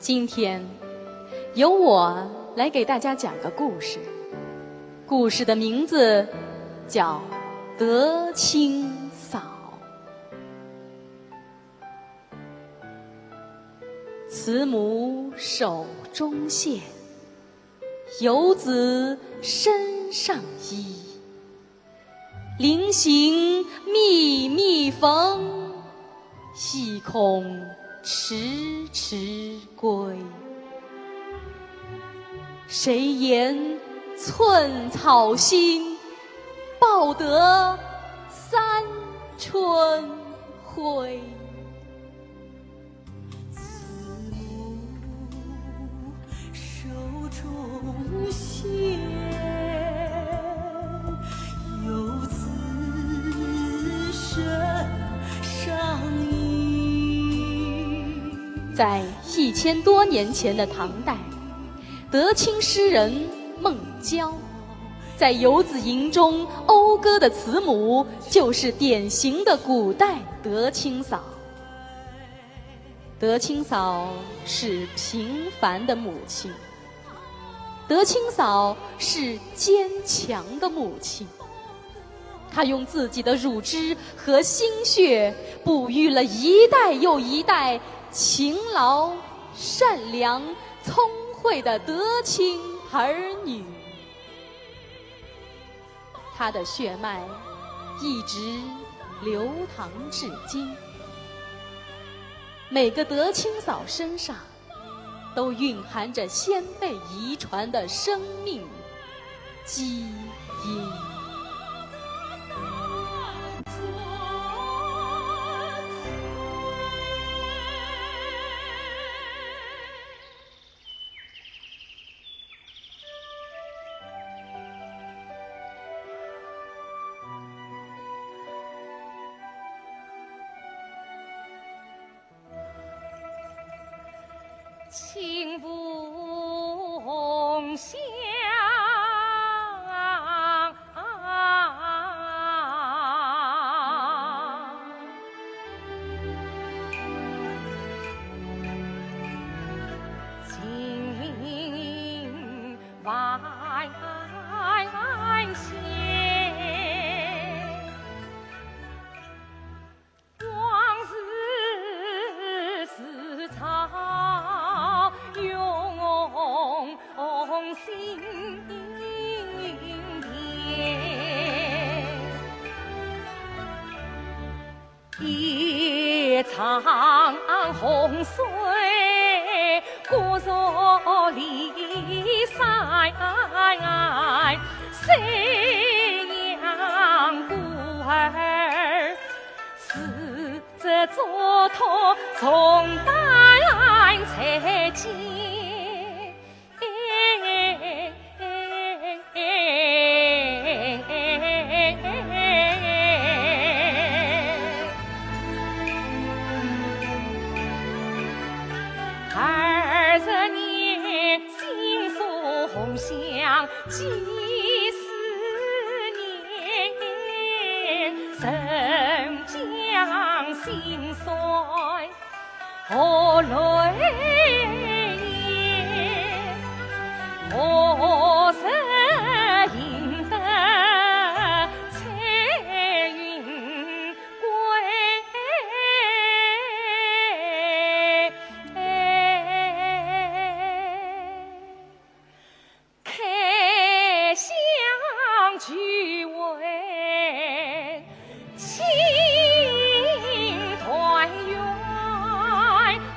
今天由我来给大家讲个故事，故事的名字叫德清嫂。慈母手中线，游子身上衣。临行密密缝，细恐迟迟归。谁言寸草心，报得三春晖。手中线，游子身上衣。在1000多年前的唐代，德清诗人孟郊在游子吟中讴歌的慈母，就是典型的古代德清嫂。德清嫂是平凡的母亲，德清嫂是坚强的母亲。她用自己的乳汁和心血，哺育了一代又一代勤劳、善良、聪慧的德清儿女。她的血脉一直流淌至今。每个德清嫂身上都蕴含着先辈遗传的生命基因。清风香，金万线，往事似草永心田，一场洪水过着离山，谁养孤儿，死者作托重担才见。20年心锁红香几十年，神将心衰何泪眼，何时赢得彩云归？开箱聚会庆团圆，哎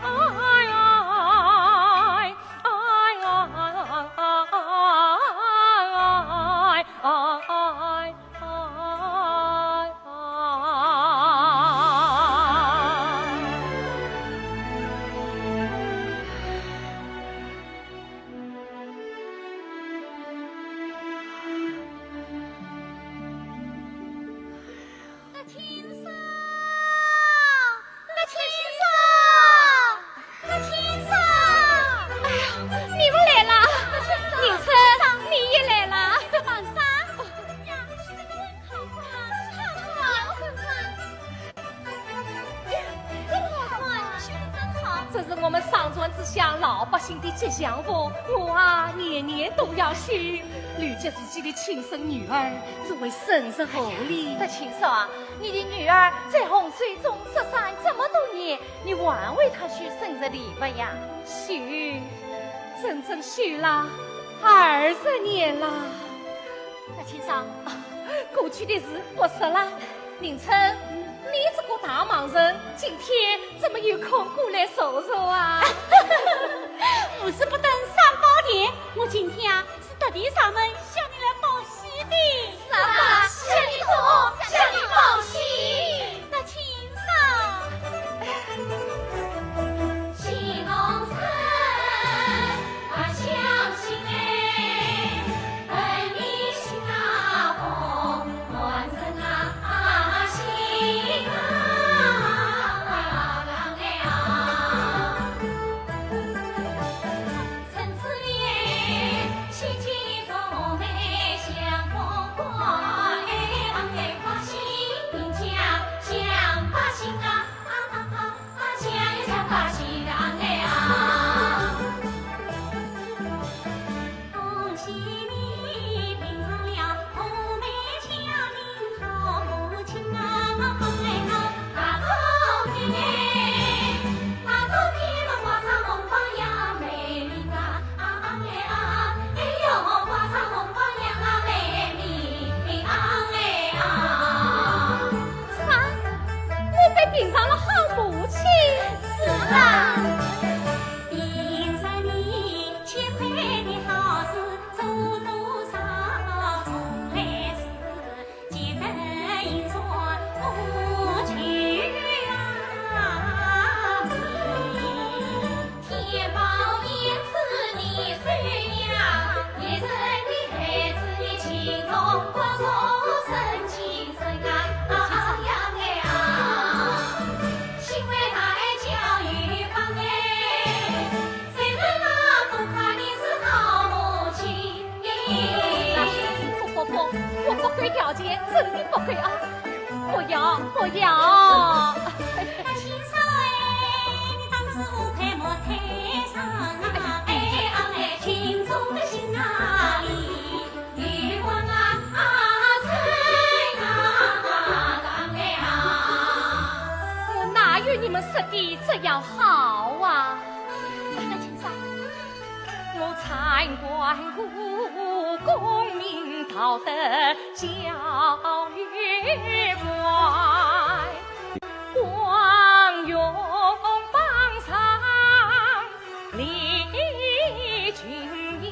哎哎哎这是我们上船之乡老百姓的吉祥话，我啊年年都要许。吕杰自己的亲生女儿，作为生日贺礼。德清嫂，你的女儿在洪水中失散这么多年，你还为她许生日礼物呀？许，整整许了20年了。德清嫂，过去的事不说了。宁春，你这个大忙人，今天怎么有空过来坐坐啊？无事不登三宝殿，我今天啊是特地上门向你来报喜的。啥？向你说，向你报喜。德清嫂，喜农村啊，相信哎，本你心啊红，暖身啊心啊哎啊，趁此年喜气中美相逢过，哎花心并将相把心啊相把心哎啊。恭喜你品尝了红梅香茗好母亲啊！大周天哎，大周天嘛挂上红榜呀，美丽啊哎呦，挂上红榜呀，美丽哎啊。啥？我被评上了好母亲？是啊。凭着你千回的好事，做多少从来是记得一说不去啊！天宝也是你生呀，也是你孩子的情同不错，深情深啊呀哎啊！心为他教育方哎，谁知那多夸你是好母亲。不，我不会条件，真的不会啊！不要！德清嫂哎，你当时无愧莫太上啊！哎，心中的心啊里，月光啊吹哎啊！我哪有你们说的这样好啊？德清嫂，我参观故公民道德教育馆，光荣榜上立军营，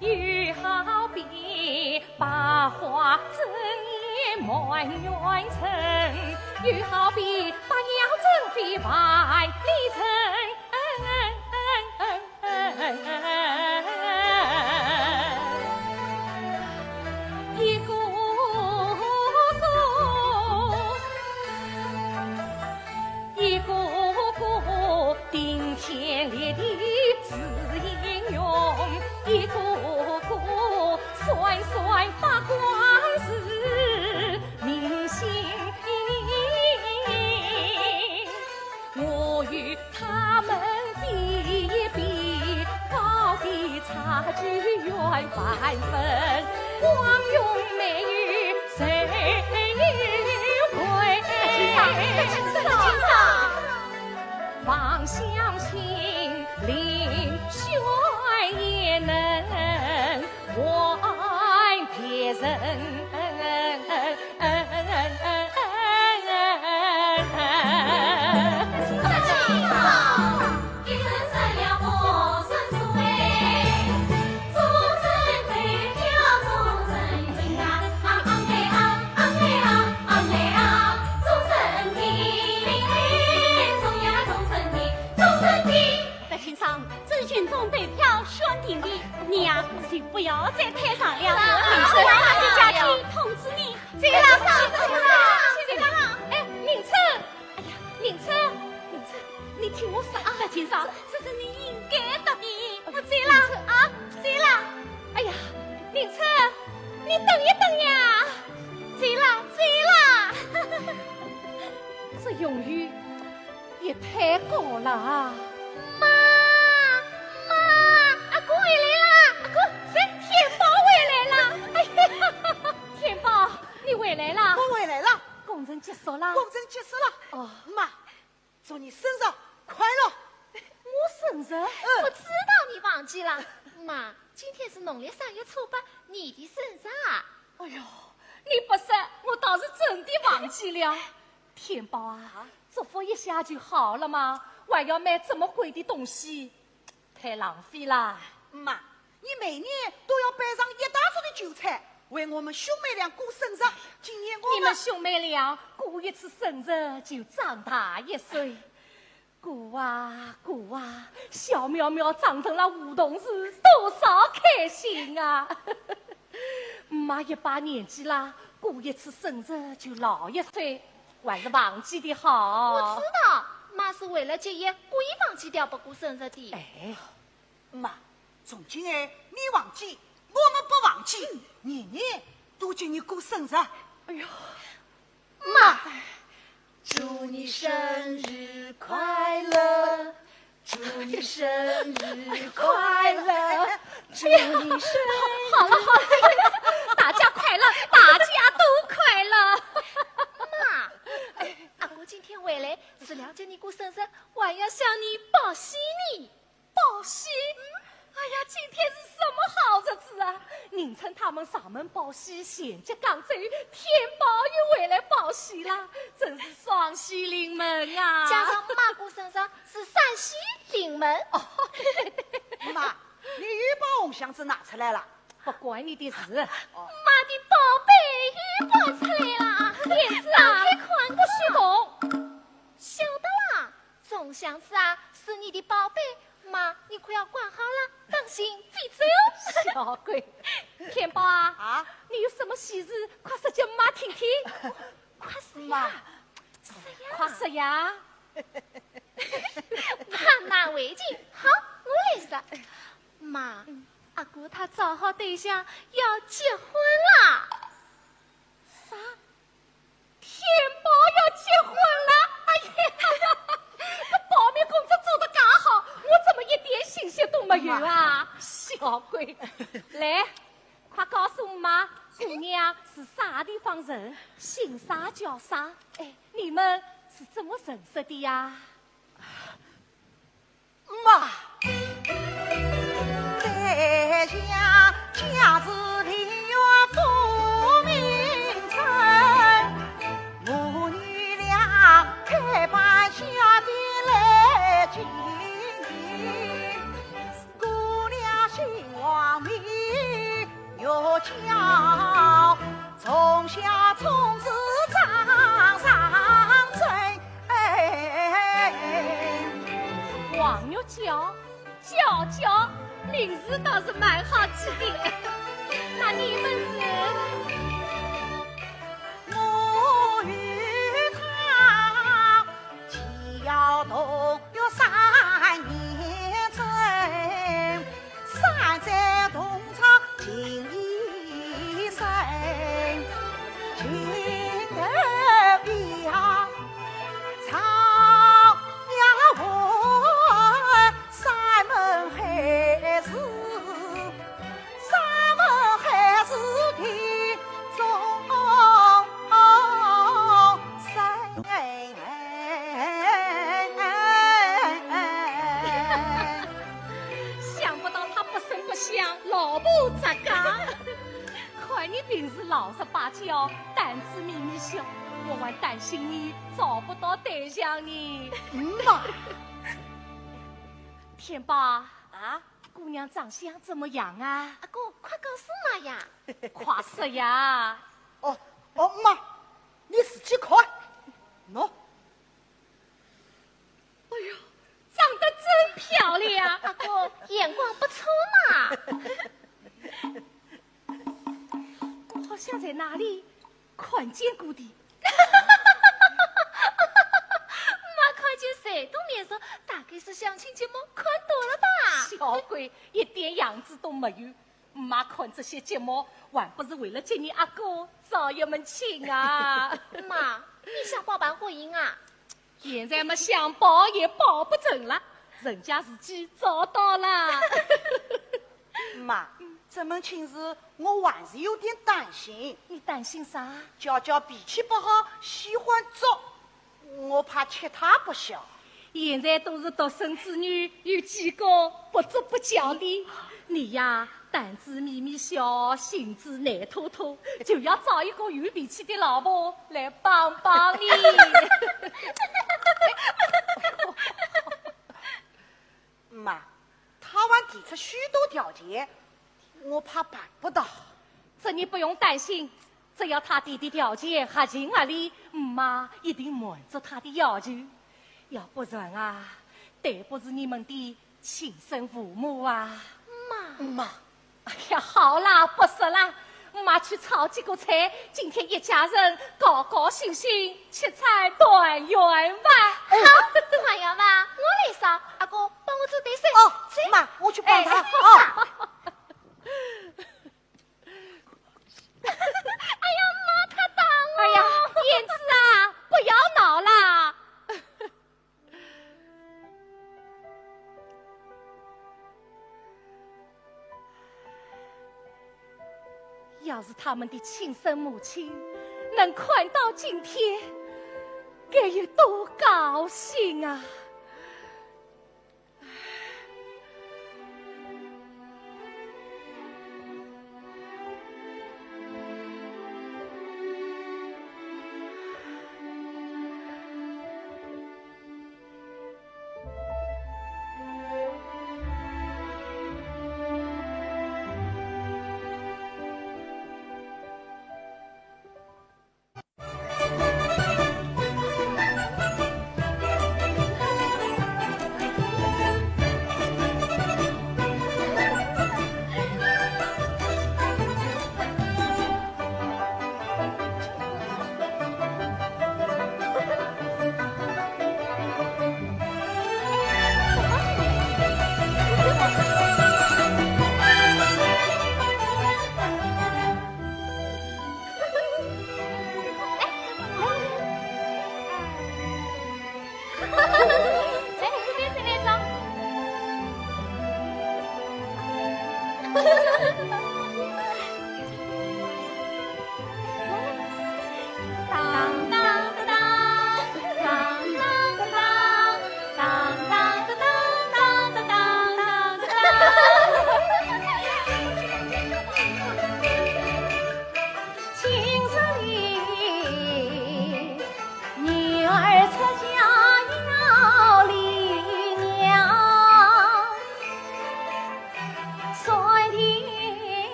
又好比百花争艳满园城，又好比百鸟争飞万里尘。一个个顶天立地是英勇，一个个闪闪发光是明星。我与他们比一比，高低差距远万分，光荣美誉谁有愧？德清嫂，望相信林轩也能还别人。这群中北漂兄弟里，你呀就不要再太上了。明春，你家去通知你。这个老师，谢谢了。哎，明春，哎呀，明春，你听我说啊，德清嫂，这是你应该的。我醉了啊，醉了。哎呀，明春，你等一等呀。醉了。这用语也太高了啊！妈，阿哥回来啦！阿哥，天宝回来了！哎呀，天宝，你回来了？我回来了，工程结束了。工程结束了。哦，妈，祝你生日快乐！我生日？我知道你忘记了，妈，今天是农历3月初8，你的生日啊！哎呦，你不说，我倒是真的忘记了。天宝啊，祝福一下就好了嘛，还要买这么贵的东西，太浪费了。妈，你每年都要摆上一大桌的酒菜，为我们兄妹俩过生日。今年我你们兄妹俩过一次生日就长大1岁。过啊过啊，小苗苗长成了梧桐树，多少开心啊！妈一把年纪啦，过一次生日就老1岁，还是忘记的好。我知道，妈是为了节约，故意忘记掉不过生日的。哎，妈，从今你忘记，我们不忘记，年年都叫你过生日。哎呦，妈，祝你生日快乐，祝你生日快乐，祝你生日。好了好了，大家快乐，大家都快乐。妈，阿哥今天回来是了解你过生日，还要向你报喜呢。报喜？哎呀，今天是什么好日子啊！宁称他们上门报喜，衔接刚走，天宝又回来报喜啦，真是双喜临门啊！加上妈过生日是3喜临门。哦，妈，你又把红箱子拿出来了。不关你的事。妈的宝贝又跑出来了，燕子啊，还宽个虚空。晓得啦，种箱子啊是你的宝贝。妈，你快要关好了，当心飞走。小鬼，天宝啊，啊，你有什么喜事，快说叫妈听听。快说妈呀，是呀，快说呀！妈拿围巾，好，我来说。妈，阿哥他找好对象要结婚啦。啥？天宝要结婚了？哎呀，这保密工作做得刚好，我怎么一点信息都没有啊？小鬼，来，快告诉妈，姑娘是啥地方人，姓啥叫啥？哎，你们是怎么认识的呀？妈，在下家子里月不名称，母女俩开办下的来见你，姑娘姓王名又叫从小从子长上真。黄玉娇，名字倒是蛮好记的。那你们是？我与他既要同有3年整，3载同场情一生，情得比呀长呀问三门孩子，三门孩子的中生。想不到他不声不响，老母这个。看你平时老实巴交，胆子秘密小，我还担心你找不到对象呢。妈，天宝啊，姑娘长相怎么样啊？阿哥，快告诉妈呀！快说呀！哦，妈，你自己看，喏，哎呦，长得真漂亮！阿哥眼光不错嘛。我好像在哪里看见过的。妈看见谁都面上，大概是相亲节目看多了吧？小鬼一点样子都没有。妈看这些节目，还不是为了接你阿哥找一门亲啊？妈，你想包办婚姻啊？现在么想保也保不成了，人家自己找到了。妈，这门亲事我还是有点担心。你担心啥？娇娇脾气不好，喜欢作，我怕吃她不消。现在都是独生子女，有几个不作不讲的？你呀，胆子咪咪小，心智难拖拖，就要找一个有脾气的老婆来帮帮你。妈，他还提出许多条件，我怕办不到。这你不用担心，只要他提的条件合情合理，妈一定满足他的要求。要不然啊，对不是你们的亲生父母啊。妈，哎呀，好啦，不说了，妈去炒几个菜，今天一家人高高兴兴吃菜团圆饭。好，团圆饭我来烧，阿哥帮我做对手。哦，妈，我去帮他。哎哦。哎呀，妈他打我！哎呀，燕子啊，不要闹啦！要是他们的亲生母亲能看到今天，该有多高兴啊！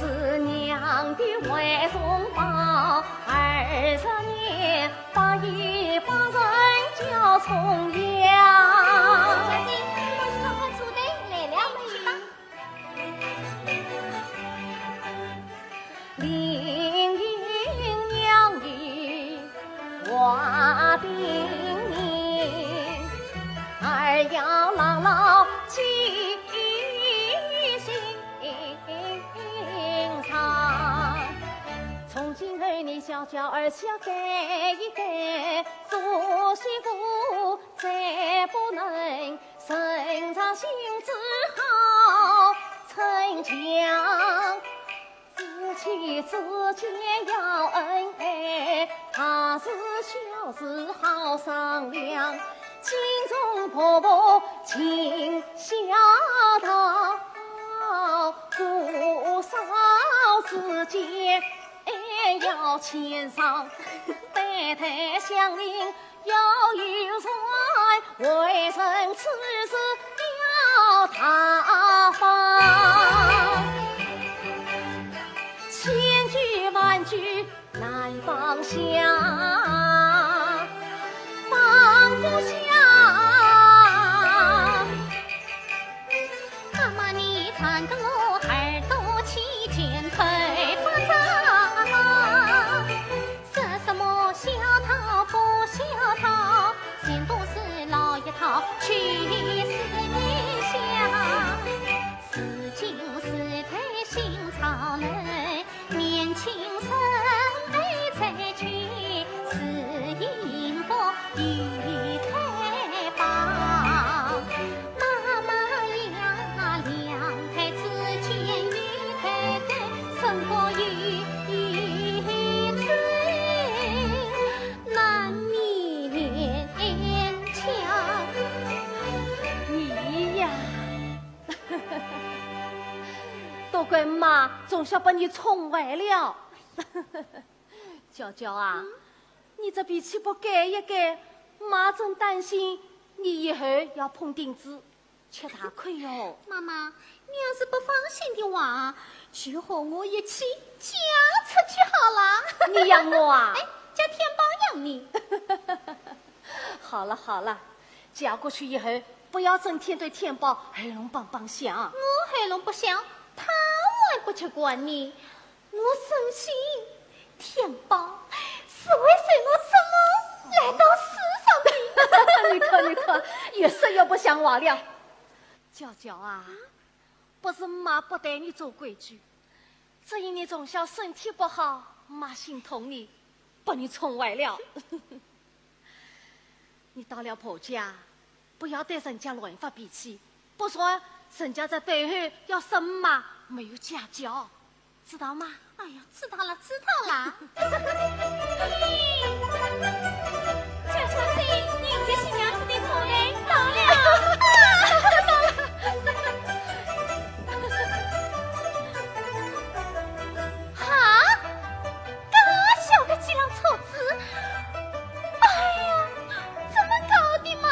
儿娘的外送包，20年把一帮人叫重阳。小心，我去看看出队来了没吧？林云娘语话叮咛，儿要牢牢记心上。从今儿你小娇儿要改一改，做媳妇再不能身上心只好逞强。夫妻之间要恩爱，大事小事好商量。心中婆婆情孝道，姑嫂之间要谦让，代代相邻要友善，为人处事要大方。千句万句难放下，放不下。妈妈，你看得我耳朵起茧，头发炸，说什么小套不小套，全都是老一套，去思一想。乖妈总想把你宠坏了。娇娇啊，你这脾气不改一改，妈真担心你以后要碰钉子，吃大亏哦。妈妈，你要是不放心的话，就和我一起嫁出去好了。你养我啊？哎，叫天宝养你。好了好了，嫁过去以后，不要整天对天宝黑龙梆梆响。我黑龙不响，他还不去管你。我深信天宝是会随我做梦来到世上的。你可，越说越不像话了。娇娇啊，不是妈不带你做规矩，只因你从小身体不好，妈心痛你，把你宠坏了。你到了婆家，不要对人家乱发脾气，不说人家在背后要说妈没有家教，知道吗？哎呀，知道了。小小心，迎接新娘子的车来到了。哈，这小个几辆车子，哎呀，这么高的吗？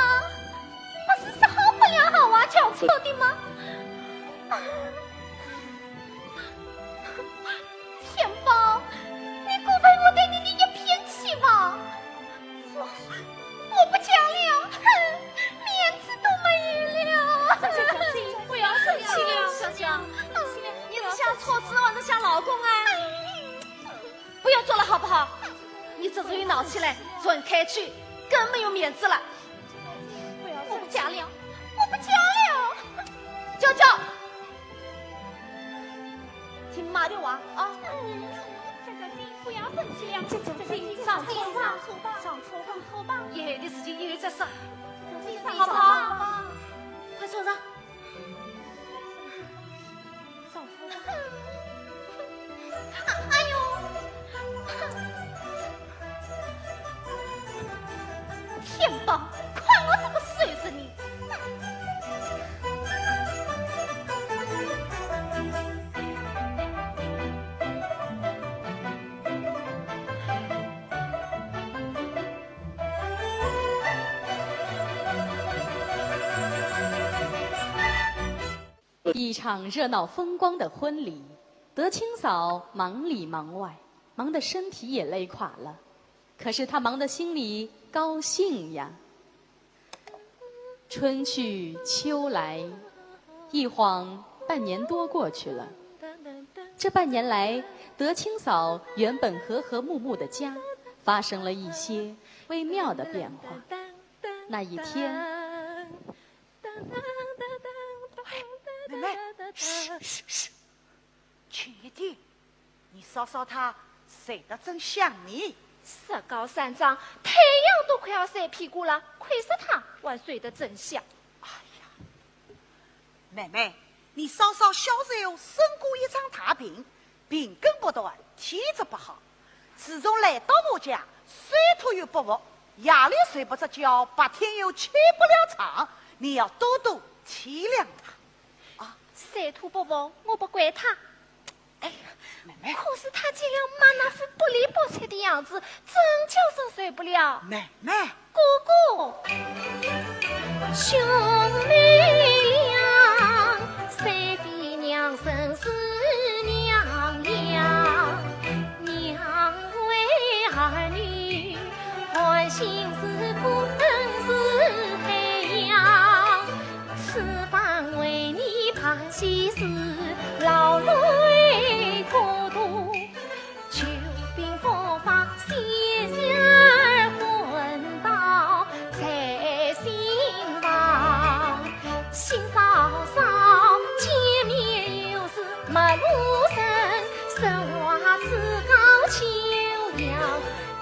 不是好不了好啊，轿车的吗？天宝，你辜负我对你的一片期望，我不讲了，哼，面子都没有了。不要生气了，小娇，你是想错子还是想老公啊？不要做了好不好？你这次一闹起来，准开去，更没有面子了。我不讲了，我不讲了。娇娇，听妈的话啊！小小心，不要生气了。小小心，上车吧。以后的事情以后再说，好好不好？快坐上。上车吧。哎呦！天宝，看我怎么碎死你！一场热闹风光的婚礼，德清嫂忙里忙外，忙得身体也累垮了，可是她忙得心里高兴呀。春去秋来，一晃半年多过去了。这半年来，德清嫂原本和和睦睦的家，发生了一些微妙的变化。那一天，妹妹，嘘，轻一点，你嫂嫂她睡得真香呢。石膏山上，太阳都快要晒屁股了，亏是他还睡得真香。哎呀，妹妹，你嫂嫂小时候生过一场大病，病根不断，体质不好。自从来到我家，水土又不服，夜里睡不着觉，白天又起不了床，你要多多体谅她。水土不服，我不怪他。哎呀，妹妹，可是他这样妈那副不理不睬的样子，真就是受不了。妹妹，哥哥，兄妹俩，谁比娘生是娘养？娘为儿女，关心是苦更是培养。吃饭为你怕稀事，劳累孤独，求病佛法写下魂道在心房。心嫂嫂见面又是没路神，生娃自高秋阳。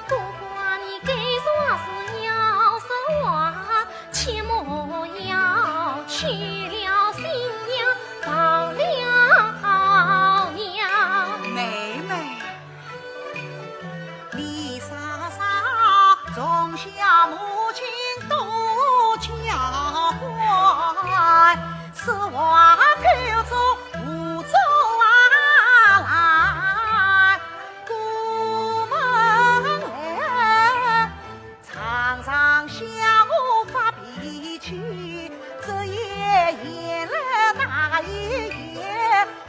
不管你该说是要生娃，切莫要去了新娘放了娘。妹妹，你嫂嫂从小母亲多娇惯，是娃口中无作啊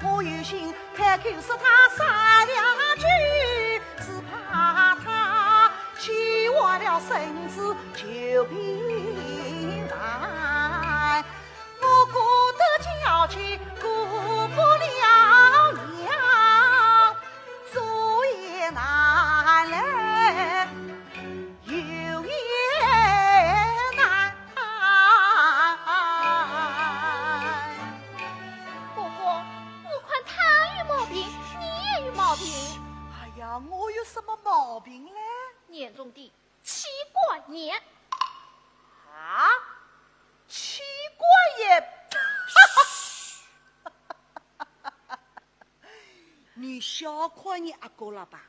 我有心开口说他三两句，只怕他气坏了身子就平安。我顾得娇气，顾不了娘，做也难来，有也难。哥哥，我看他有毛病，你也有毛病。哎呀，我有什么毛病呢？年中的妻管严，啊，妻管严。你小看你阿哥了吧？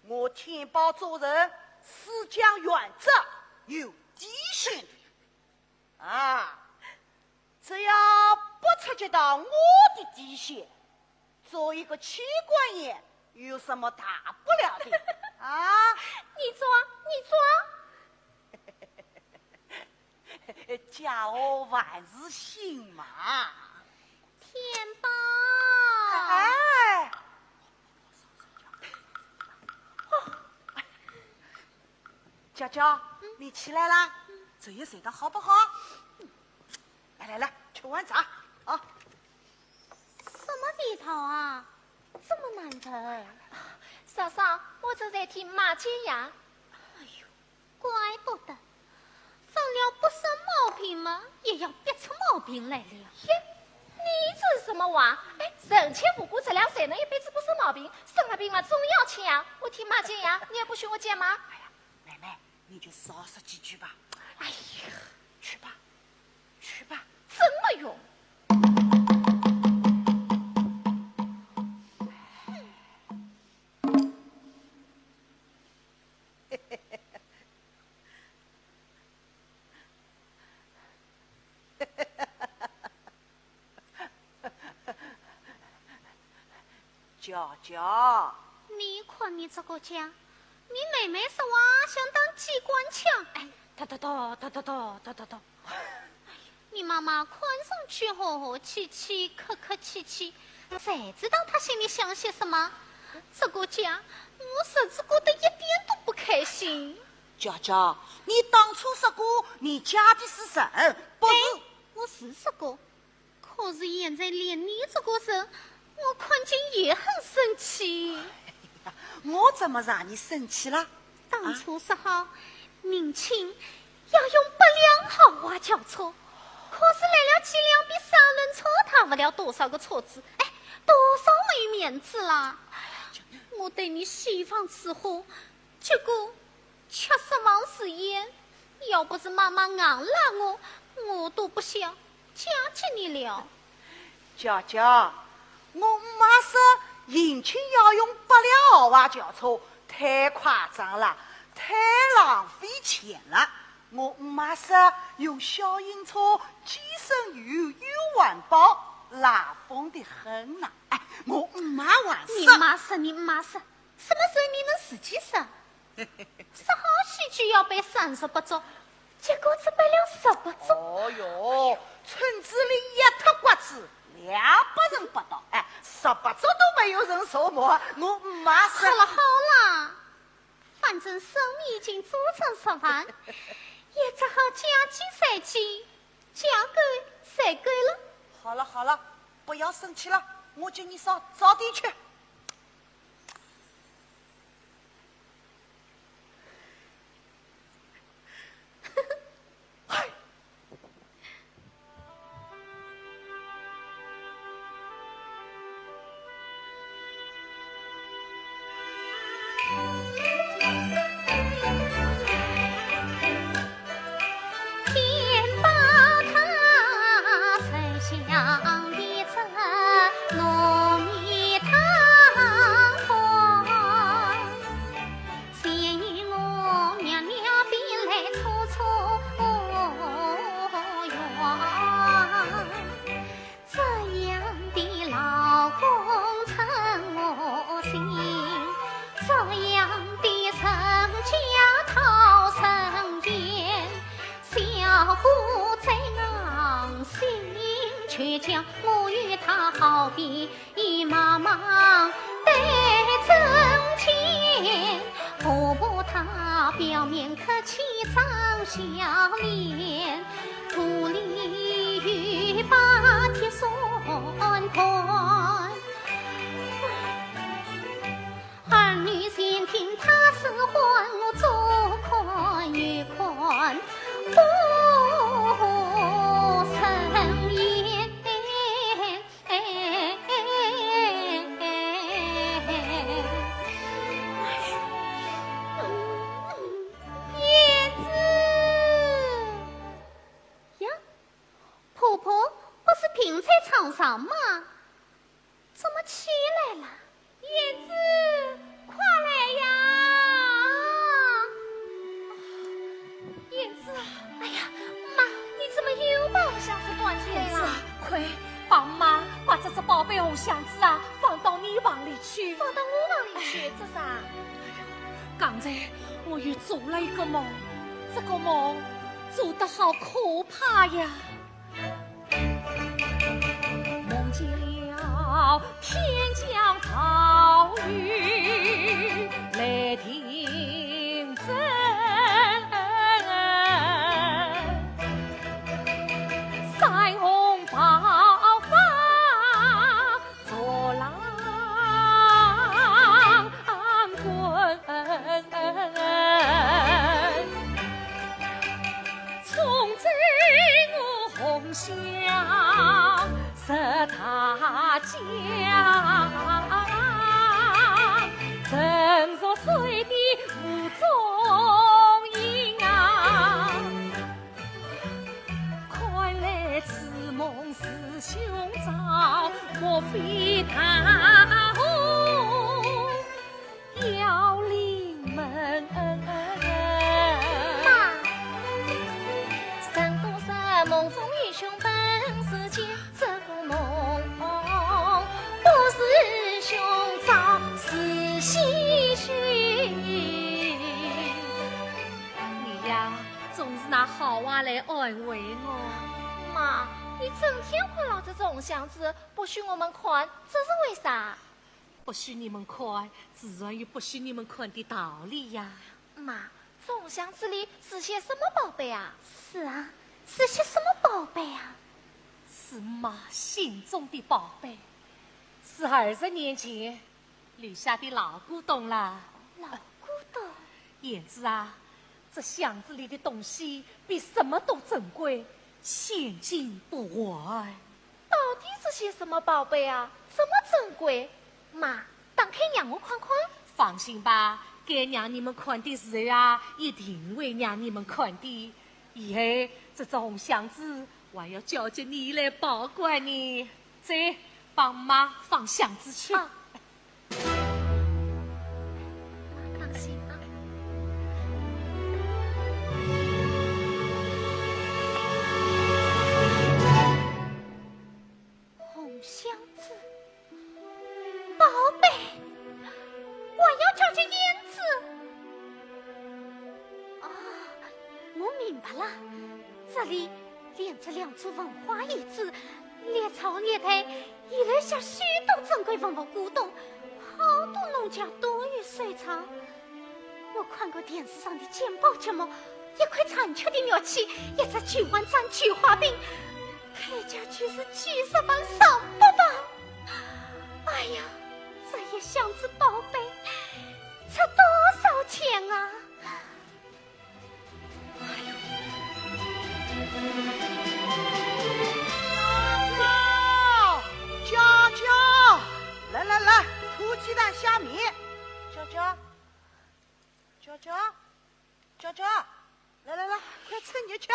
我天宝做人是讲原则，有底线的啊！只要不触及到我的底线，做一个妻管严有什么大不了的啊？你抓，家我万事兴嘛。天宝。哎，娇娇，你起来啦？这夜睡得好不好？来，吃碗茶啊！什么地头啊？这么难闻。嫂嫂，我正在听马姐呀。哎呦，怪不得，犯了不生毛病嘛，也要憋出毛病来了。嘿，你这是什么话？哎，人前无故这两岁能一辈子不生毛病，生了病嘛总要钱呀。我听马姐呀，你也不许我讲吗？哎呀，妹妹，你就少说几句吧。哎呀，去吧。真没用。娇娇，你看你这个家，你妹妹说话想当机关枪，哎，哒。你妈妈看上去和和气气、客客气气，谁知道她心里想些什么？这个家，我甚至过得一点都不开心。娇娇，你当初说过你嫁的是人，不是？我是说过，可是现在连你这个人，我看见也很生气。我怎么让你生气了？当初说好，明清要用8辆豪华轿车。可是来了几辆比3轮车大不了多少个车子，哎，多少没面子啦！我对你媳妇伺候，结果却失望食言。要不是妈妈硬拉我都不想嫁给你了。娇娇，我妈说迎亲要用8辆豪华轿车，太夸张了，太浪费钱了。我妈说用小型车既省油又环保，拉风的很呐。哎，我妈还你说，妈说，什么时候你能自己说？说好喜剧要背38桌，结果只背了18桌。哦哟，村子里一脱瓜子200人不到，哎，18桌都没有人说我。我妈说，好了，反正生意已经做成10万，也只好嫁鸡赛鸡，嫁狗赛狗了。好了，不要生气了，我叫你上早点去。天把它伸向一侧糯米汤黄，嫌我娘娘便来处处怨，这样的老公称我心，这样的人家讨生厌。小姑在硬心却却将我与他好比妈妈对挣钱。婆婆她表面客气张笑脸，肚里有把铁算盘。儿女先听他说话，我左看右看不顺眼。燕子呀，婆婆不是平在床上吗？怎么起来了？燕子，快来呀！燕子，哎呀，妈，你怎么又把红箱子端出来了？快帮妈把这只宝贝红箱子啊放到你房里去。放到我房里去，这啥？刚才我又做了一个梦，这个梦做得好可怕呀！梦见了天降暴雨，雷霆震，山洪爆发，作浪滚。冲在我红箱石塔江，沉入水的无踪影啊！快来此梦是凶兆，莫非他要临门？妈，三姑三梦中英雄本是剑，这个梦不是凶兆，是唏嘘。你呀，总是拿好话来安慰我。妈，你整天看牢这种箱子，不许我们看，这是为啥？不许你们看，自然有不许你们看的道理呀。妈，这种箱子里是些什么宝贝啊？是啊，是些什么宝贝啊？是妈心中的宝贝，是20年前留下的老古董啦。老古董。燕子啊，这箱子里的东西比什么都珍贵，现金不换。到底是些什么宝贝啊？这么珍贵？妈，打开让我看看。放心吧，该让你们看的时候啊，一定会让你们看的。以后这只红箱子，我要交给你来保管呢。再帮妈放箱子去。啊放心啊。红箱子，宝贝，我要交给燕子。啊，我明白了，这里连着2株文化遗址，列朝列代遗留下许多珍贵文物古董，好多农家多于收藏。我看过电视上的鉴宝节目，一块残缺的乐器，一只9万张菊花饼，开价居是几10万上百万。哎呀，这一箱子宝贝值多少钱啊？娇娇，来，土鸡蛋虾米。娇娇，来，快吃你去。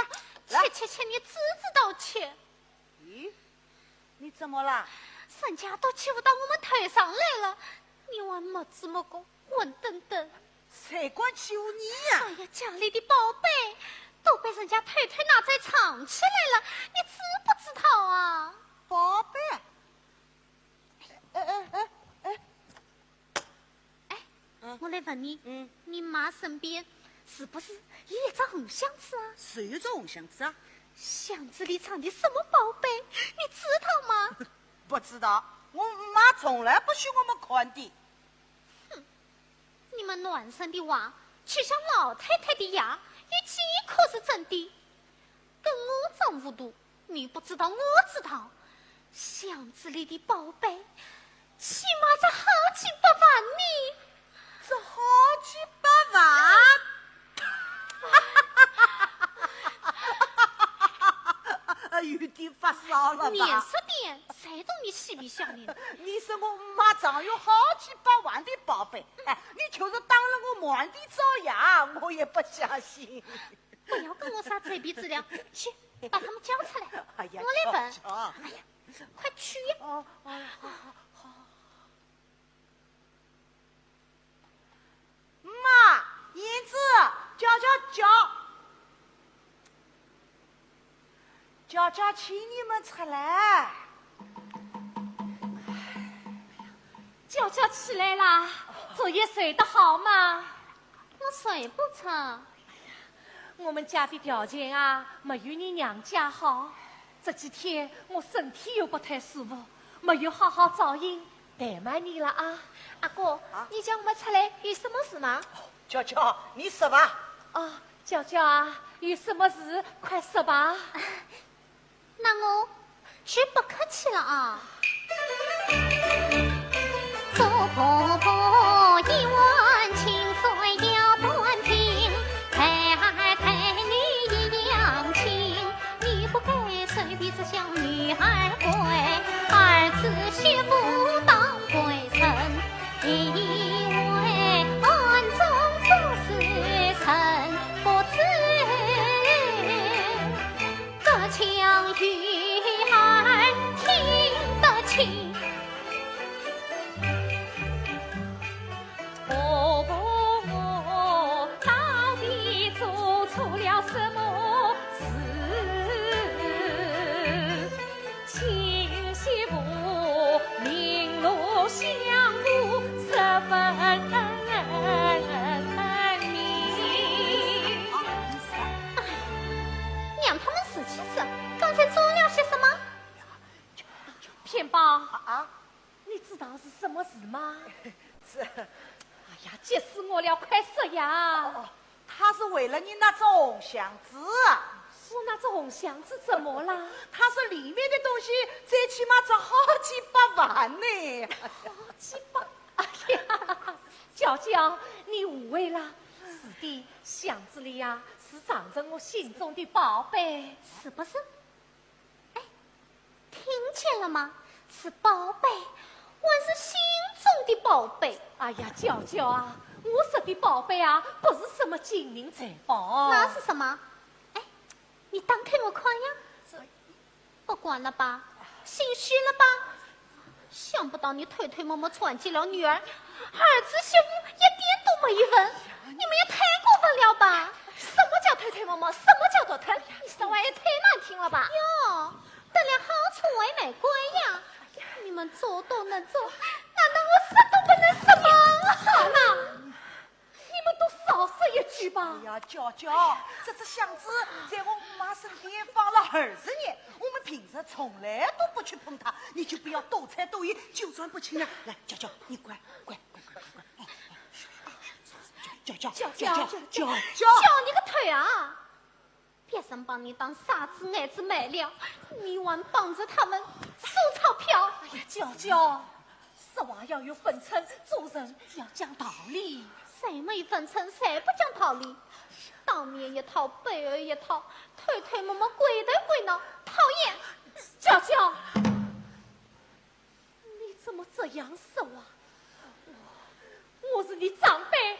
来，切，你知道切？咦，你怎么了？人家都欺负到我们头上来了，你还没子没功，混沌沌！谁管欺负你呀？哎呀，家里的宝贝都被人家偷偷拿在藏起来了，你知不知道啊？宝贝，我来问你，你妈身边是不是有一只红箱子啊？谁有这红箱子啊？箱子里藏的什么宝贝？你知道吗？不知道，我妈从来不许我们看的。你们乱生的话，取笑老太太的牙，有几可是真的？跟我这无度，你不知道，我知道。箱子里的宝贝，起码在好几百万呢。这好几百万！有点发烧了严吧？肃点，谁懂你嬉皮笑脸的？你说我妈藏有好几百万的宝贝，哎，你就是当了我满地找牙，我也不相信。不要跟我耍嘴皮子了，去把他们叫出来，哎呀，我来问。瞧哎呀，快去！哦，好。妈，燕子，叫，请你们出来。娇娇起来啦，昨夜睡得好吗？我睡不着。我们家的条件啊，没有你娘家好。这几天我身体又不太舒服，没有好好照应，怠慢你了啊。阿哥，你叫我们出来有什么事吗？娇，你说吧。啊，娇娇啊，有什么事快说吧。那我就不客气了啊。做婆婆一碗清水要端平，陪你一样亲。你不该随便只向女儿跪，儿子媳妇当归臣，因为暗中做事臣不知，这腔女儿听得清。婆婆到底做错了什么事？亲媳妇明路相顾十分明。让他们死气死！刚才做了些什么？偏宝，啊，你知道是什么事吗？是，哎呀，急死我了，快说呀！他是为了你那只红箱子，我那只红箱子怎么了？他说里面的东西最起码值好几百万呢。好几百！哎呀，娇娇，你误会了。是的，箱子里呀是藏着我心中的宝贝。是不是？哎，听见了吗？是宝贝，还是心中的宝贝？哎呀，娇娇啊，我说的宝贝啊，不是什么金银财宝。那是什么？哎，你当开我看呀！不管了吧，心虚了吧？想不到你推推磨磨传起了女儿，儿子媳妇一点都没有问，你们也太过分了吧？什么叫推推磨磨？什么叫做推？你说话也太难听了吧？哟，得了好处为玫瑰呀！你们做都能做，难道我什都不能什么？好了，你们都少说一句吧。哎呀，娇，这只箱子在我妈身边放了20年，我们平时从来都不去碰它，你就不要多猜多疑，就算不清了。来，娇，你乖。娇，叫你个腿啊！别人把你当傻子矮子买了，你还帮着他们收钞票。哎呀，娇，说话要有分寸，做人要讲道理。谁没分寸，谁不讲道理？当面一套，背后一套，推推磨磨，鬼头鬼脑，讨厌！娇，你怎么这样说啊？我是你长辈，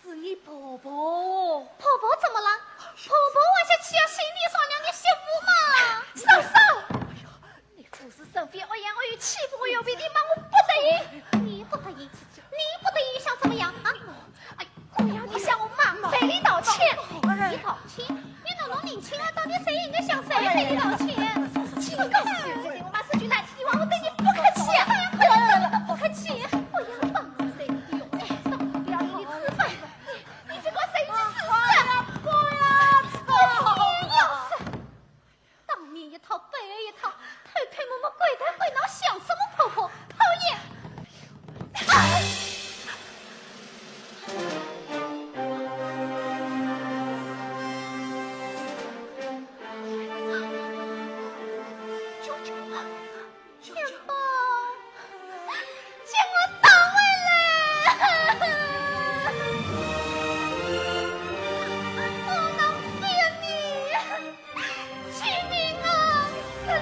是你婆婆。婆婆怎么了？婆婆还是娶了新的双娘的媳妇嘛！收手！哎呀，你处事生非，恶言恶语，欺负我有为的嘛，我不得已。你不得已，想怎么样啊？哎，我要你向我妈赔礼道歉。你道歉？你那种年轻人，到底谁应该向谁赔礼道歉？我告诉你，最近我妈说句难听的话，我对你不客气。不客气，我要帮谁的用？不要你吃饭，你只管谁去试试。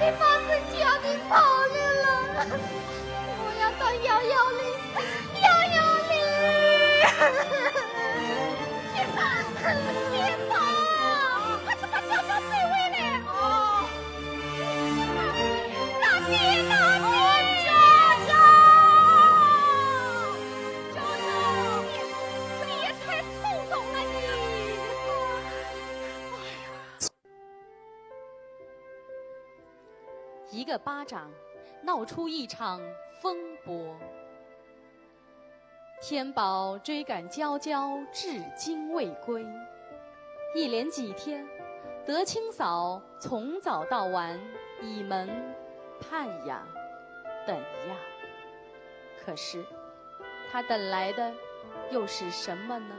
的发生叫你跑了了，我要到110，110。天宝，快去把小小水回来！哦，大姐，大姐，娇娇，你也太冲动了你！一个巴掌，闹出一场风波。天宝追赶娇娇，至今未归。一连几天，德清嫂从早到晚倚门盼呀，等呀。可是，她等来的又是什么呢？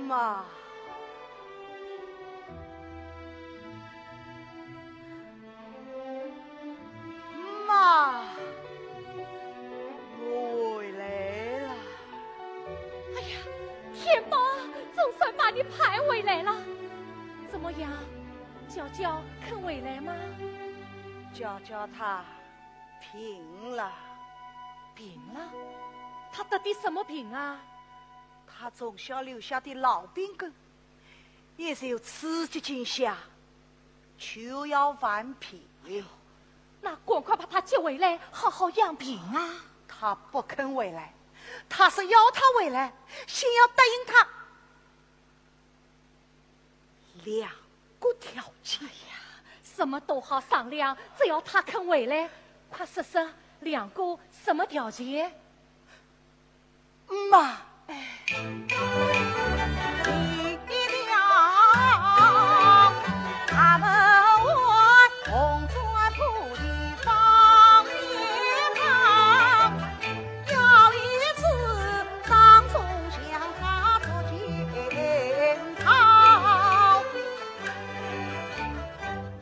妈，妈，我回来了。哎呀，天宝，总算把你派回来了。怎么样，娇娇肯回来吗？娇娇她病了，病了？她得的什么病啊？他从小留下的老病根，也受刺激惊吓，就要犯病。那赶快把他接回来，好好养病啊！他不肯回来，他是要他回来，先要答应他2个条件。哎呀，什么都好商量，只要他肯回来，快说说2个什么条件？妈。他们我红砖铺的方面堂，要一次当中向他做检讨。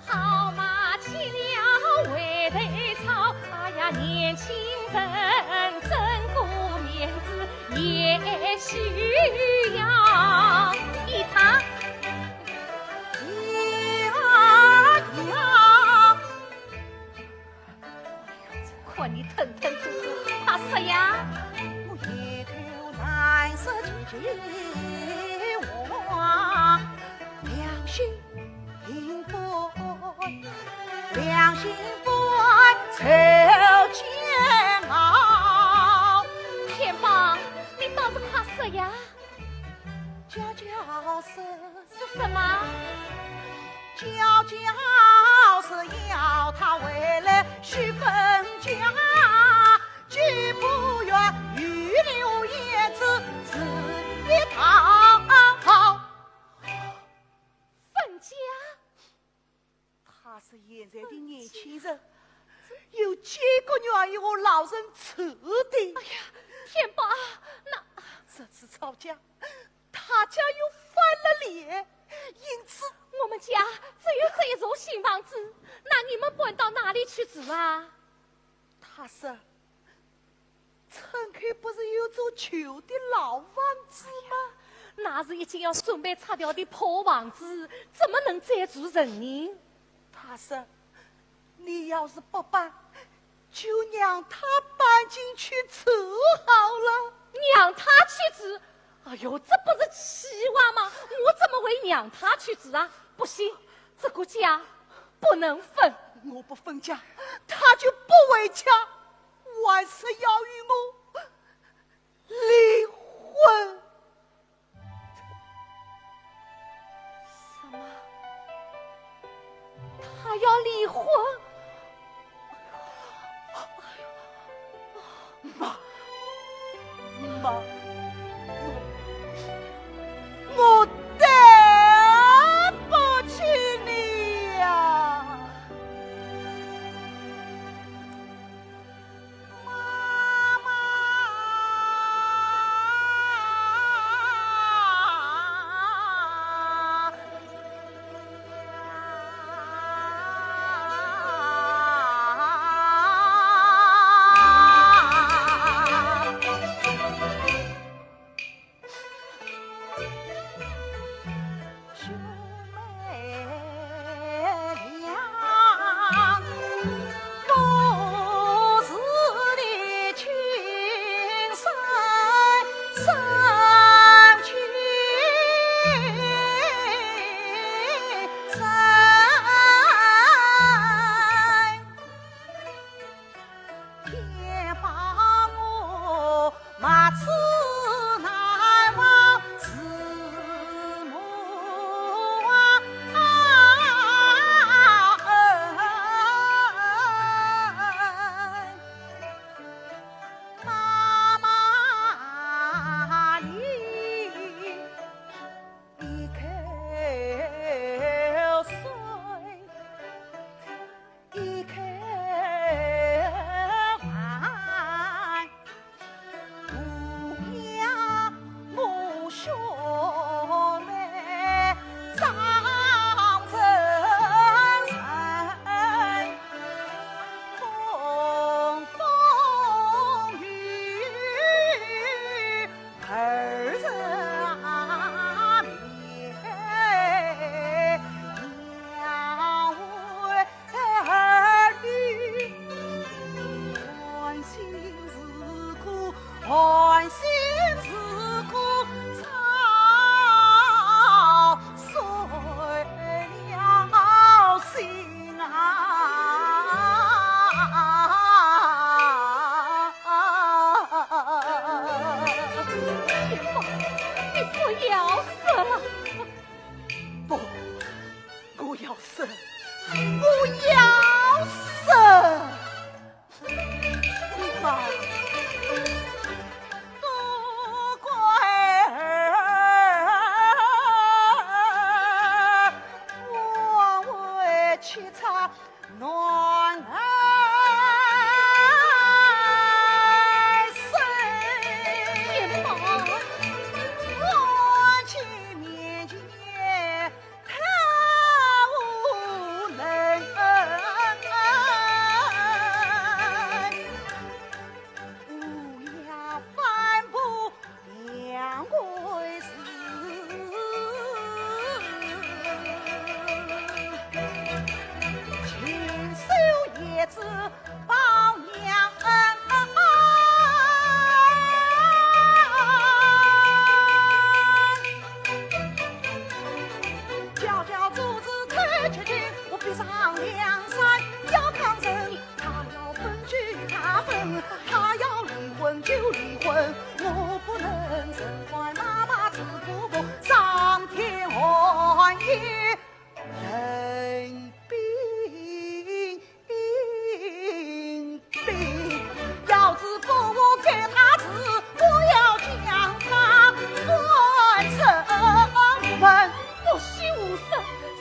好马骑了为得操，哎呀，年轻人争过面子也需要一趟。看你吞吞吐吐，怕死呀！我一头难舍我良心不，良心不愁煎熬。天宝，你倒是怕死呀！娇娇是什么？娇娇是要他回来许分家，绝不愿预留叶子自一套。分是现在的年轻人，有几个愿意和老人处的？哎呀，天宝，那这次吵架，他家又翻了脸，因此我们家只有这一座新房子，那你们搬到哪里去住啊？他说：“城口不是有座旧的老房子吗？那是已经要准备拆掉的破房子，怎么能再住人呢？”他说：“你要是不搬，就让他搬进去住好了。”让他去住？哎呦，这不是气话吗？我怎么会让他去住啊？不行，这个家不能分。我不分家，他就不回家，还是要与我离婚。什么？他要离婚？妈，妈，我对不起你呀，妈妈。兄妹俩，不是的情深深情深，天把我马刺难忘是母妈妈你一口水，一口饭，不要我兄妹长成人，风风雨雨儿人面，娘为儿女欢欣自苦，欢欣自苦操碎了心你不要死了！不，我要死，我要死！妈，不怪儿，我为妻差暖儿天宝，我去面前他无能，不要反驳两回事。亲手叶子报娘恩，叫叫主子推出去，我逼上梁山要抗争。他要分居他分，他要离婚就离婚，我不能忍坏妈妈吃婆婆，上天还也冷冰冰。要是不我给他治，我要将他关城门。我虚无声，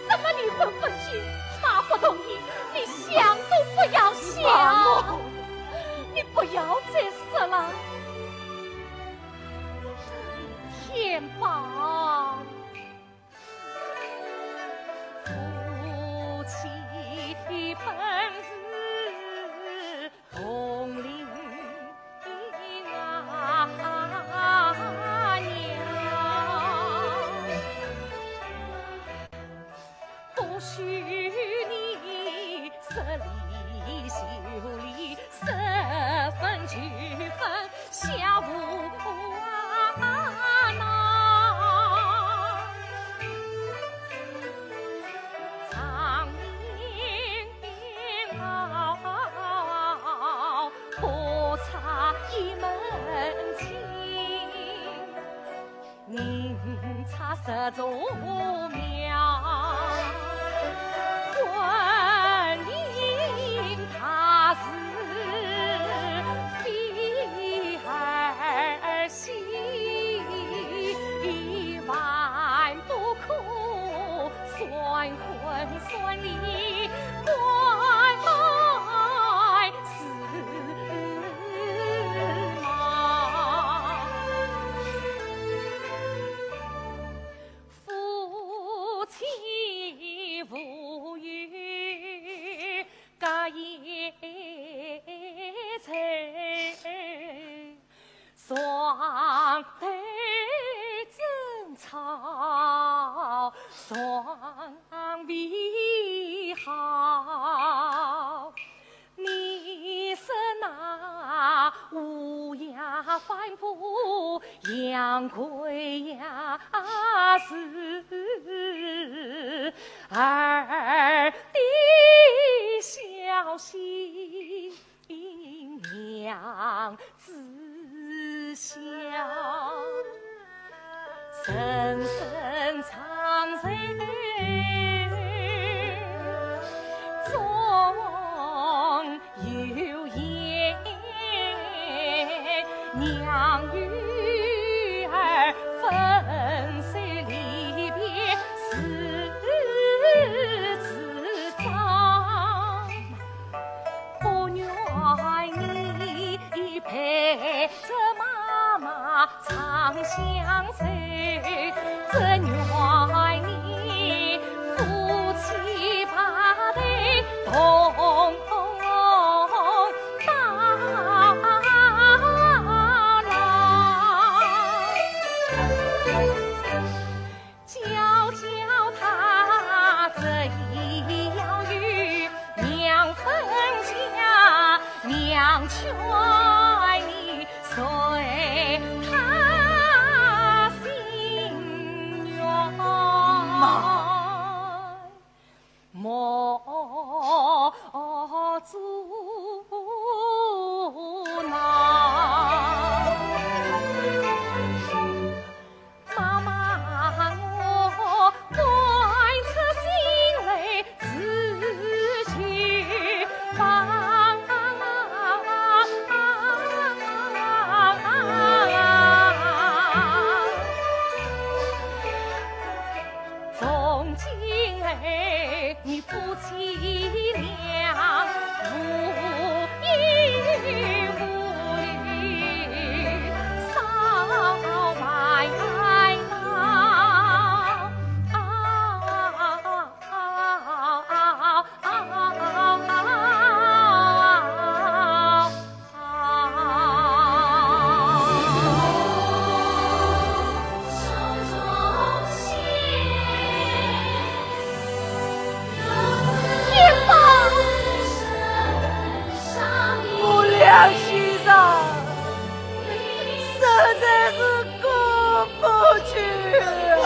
什么离婚分居，他不同意。十里秀丽，十分俱分，下无难。长命好，不差一门亲。宁差十座庙，婚姻它是非儿戏，万不可算婚算离，关爱是忙。夫妻无语隔夜愁，双对争吵，双为好。你是那乌鸦反哺杨贵呀，是儿的小心娘子孝，深深藏在中有言，娘与儿分虽离别是自长，不愿你陪着妈妈长相守，只愿你夫妻把对同劝你随他心愿，莫阻挠。妈妈，我怀着心泪自去放。从今儿你夫妻俩无依无虑，少白梁先生，实在是过不去啊！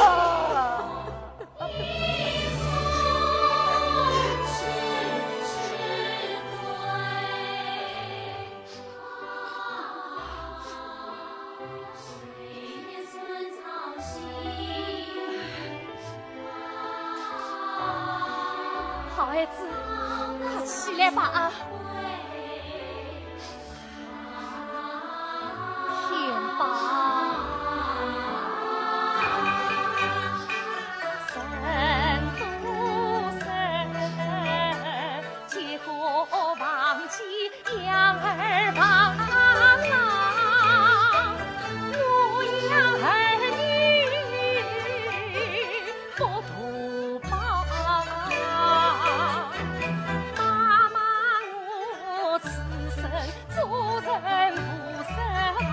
好孩子，快起来吧啊！养儿防狼，我养儿女不图报。妈妈，我此生做人不奢望，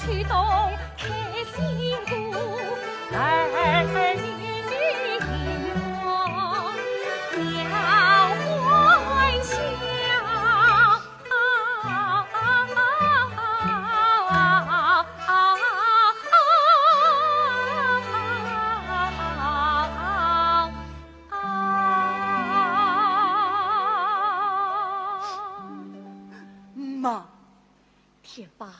去东开新谷，儿女迎风鸟欢笑。妈，天爸，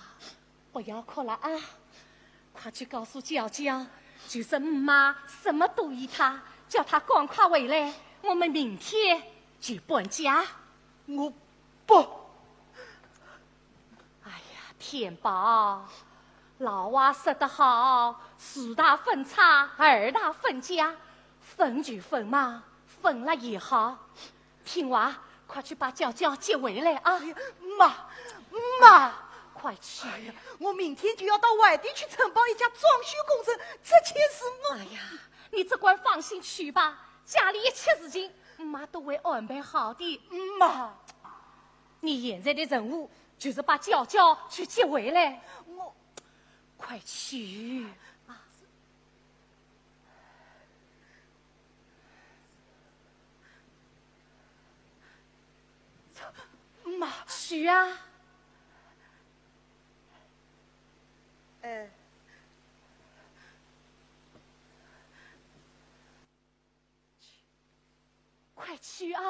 不要哭了啊！快去告诉娇娇，就是妈什么都依他，叫他赶快回来，我们明天就搬家。我不。哎呀，天爸，老话说得好，树大分叉，二大分家，分就分嘛，分了也好。听话，快去把娇娇接回来啊！妈，快去！我明天就要到外地去承包一家装修工程，这件事我……哎呀，你只管放心去吧，家里一切事情妈都会安排好的。妈，你现在的任务就是把娇娇去接回来，我快去啊！妈，去啊！快去啊！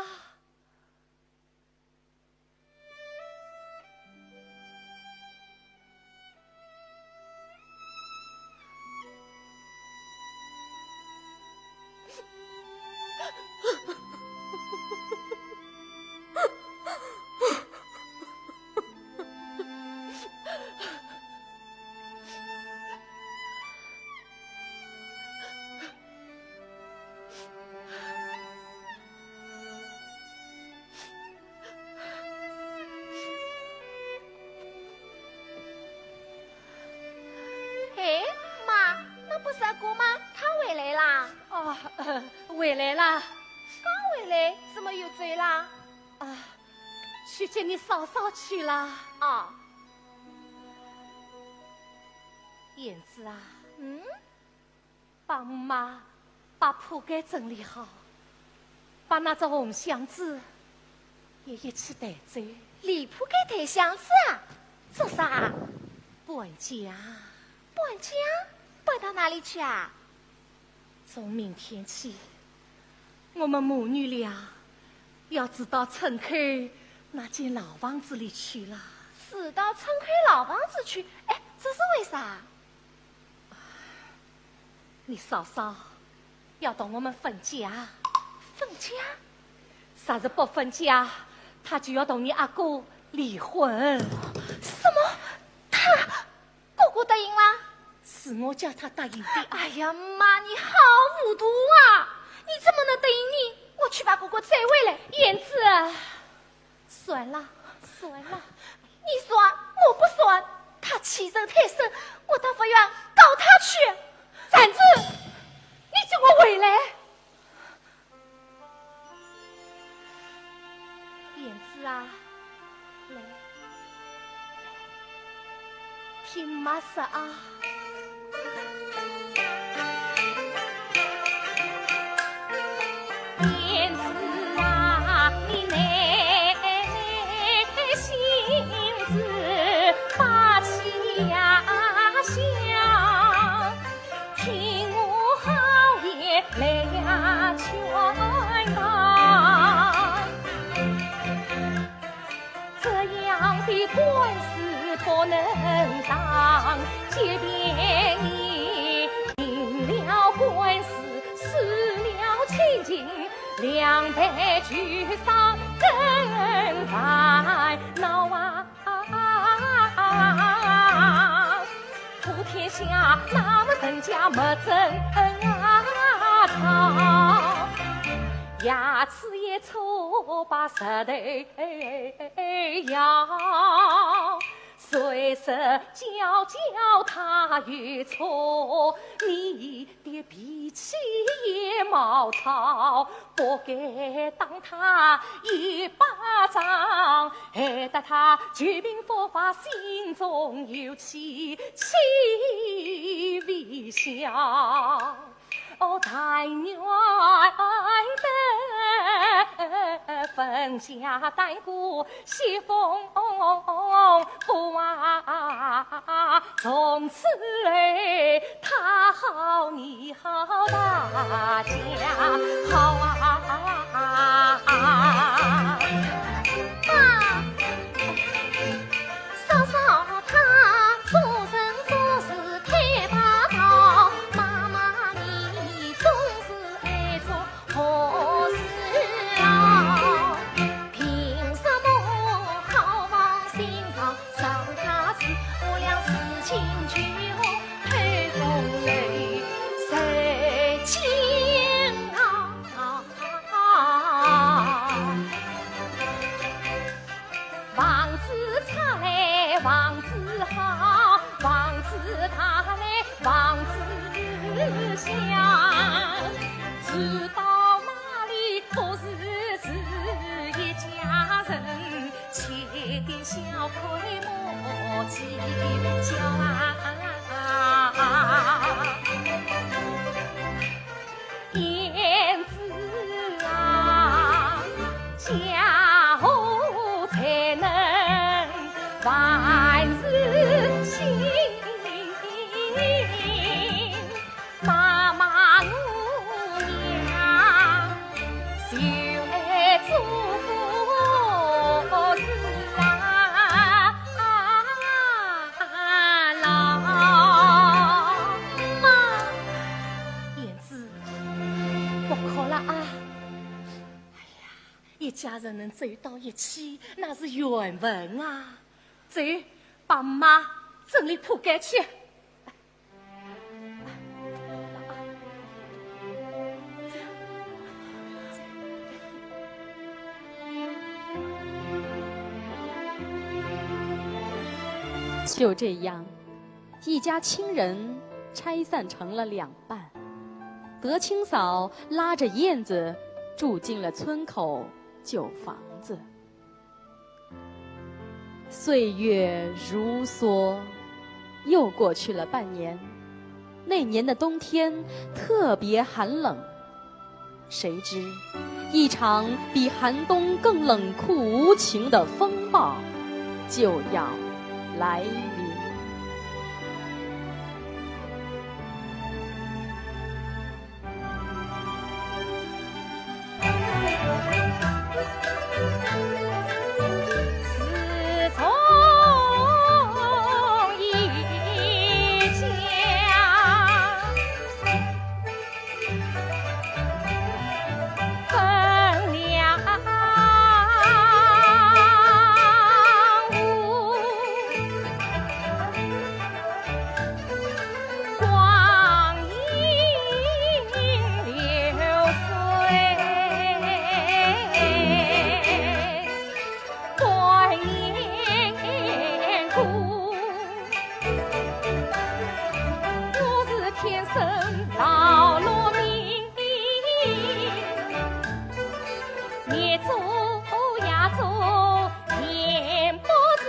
回来啦！刚回来，怎么又醉啦？啊，去接你嫂嫂去了。哦，燕子啊，帮妈把铺盖整理好，把那只红箱子也一起带走。离铺盖抬箱子啊？做啥？搬家。搬家？搬到哪里去啊？从明天起，我们母女俩要住到村口那间老房子里去了。住到村口老房子去？哎，这是为啥？你嫂嫂要同我们分家。分家？啥子不分家，她就要同你阿哥离婚。什么？他哥哥答应了？是我叫他答应的。哎呀妈，你好糊涂啊！你怎么能答应你？我去把哥哥载回来。燕子，算了算了，你说我不算，他欺人太甚，我到法院告他去。站住！你叫我回来。燕子啊，来，听妈说啊。燕子啊，你内心子把气呀想，听我好言来呀劝告，这样的官司不能当，即便你赢了官司，死了亲情，两败俱伤更烦恼啊！普天下哪么人家没争吵，牙齿也粗把舌头咬，虽是教教他有错，你的脾气也毛糙，不该当他一巴掌，害得他绝病复发，心中有气，气未消。哦，大女儿的分下带过西风不啊，从此他好你好大家好啊。妈，嫂嫂她做人做事太霸道，妈妈你总是爱做好事啊，凭什么好往心上伤他子？我俩事情就推风雷，谁情啊？王子差来王子好，王子他来王子香，知道哪里不是一家人，切点小亏莫计较燕子啊，家后才能万事兴。妈妈我娘就爱做佛事老妈，燕子不哭了啊！一家人能走到一起，那是缘分啊！走，把妈整理铺盖去。就这样，一家亲人拆散成了两半。德清嫂拉着燕子住进了村口旧房子。岁月如梭，又过去了半年。那年的冬天特别寒冷，谁知一场比寒冬更冷酷无情的风暴就要来临。自从一家分两屋，光阴流水，多年过，我是天生劳碌命，夜做夜做天不知，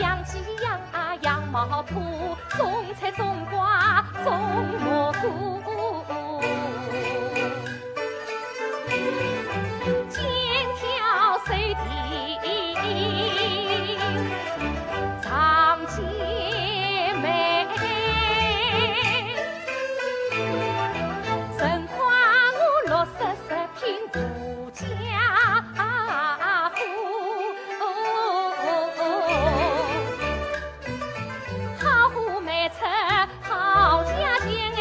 养鸡养啊养毛兔，种菜种瓜种蘑菇，肩挑水滴长姐妹，神夸我60拼富家户，好货卖出好价钱哎。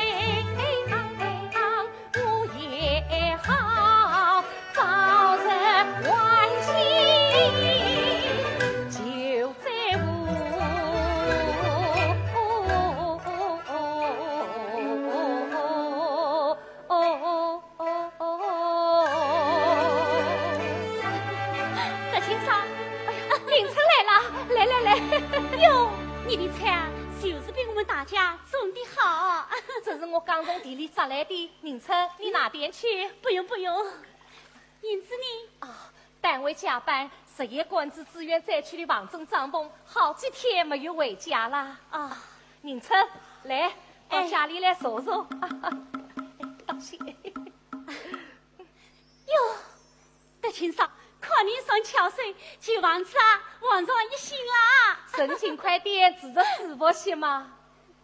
来来来，哟，你的菜啊，就是比我们大家种的好。这是我刚从地里摘来的，宁春，你拿点去。不用不用，银子呢？啊，单位加班，实业馆子支援灾区的房中帐篷，好几天没有回家了。啊，宁春，来到家里来坐坐。多谢。哟，德清嫂，看你上桥水，旧房子啊，往上一新啦。神经快点，指着师傅些嘛。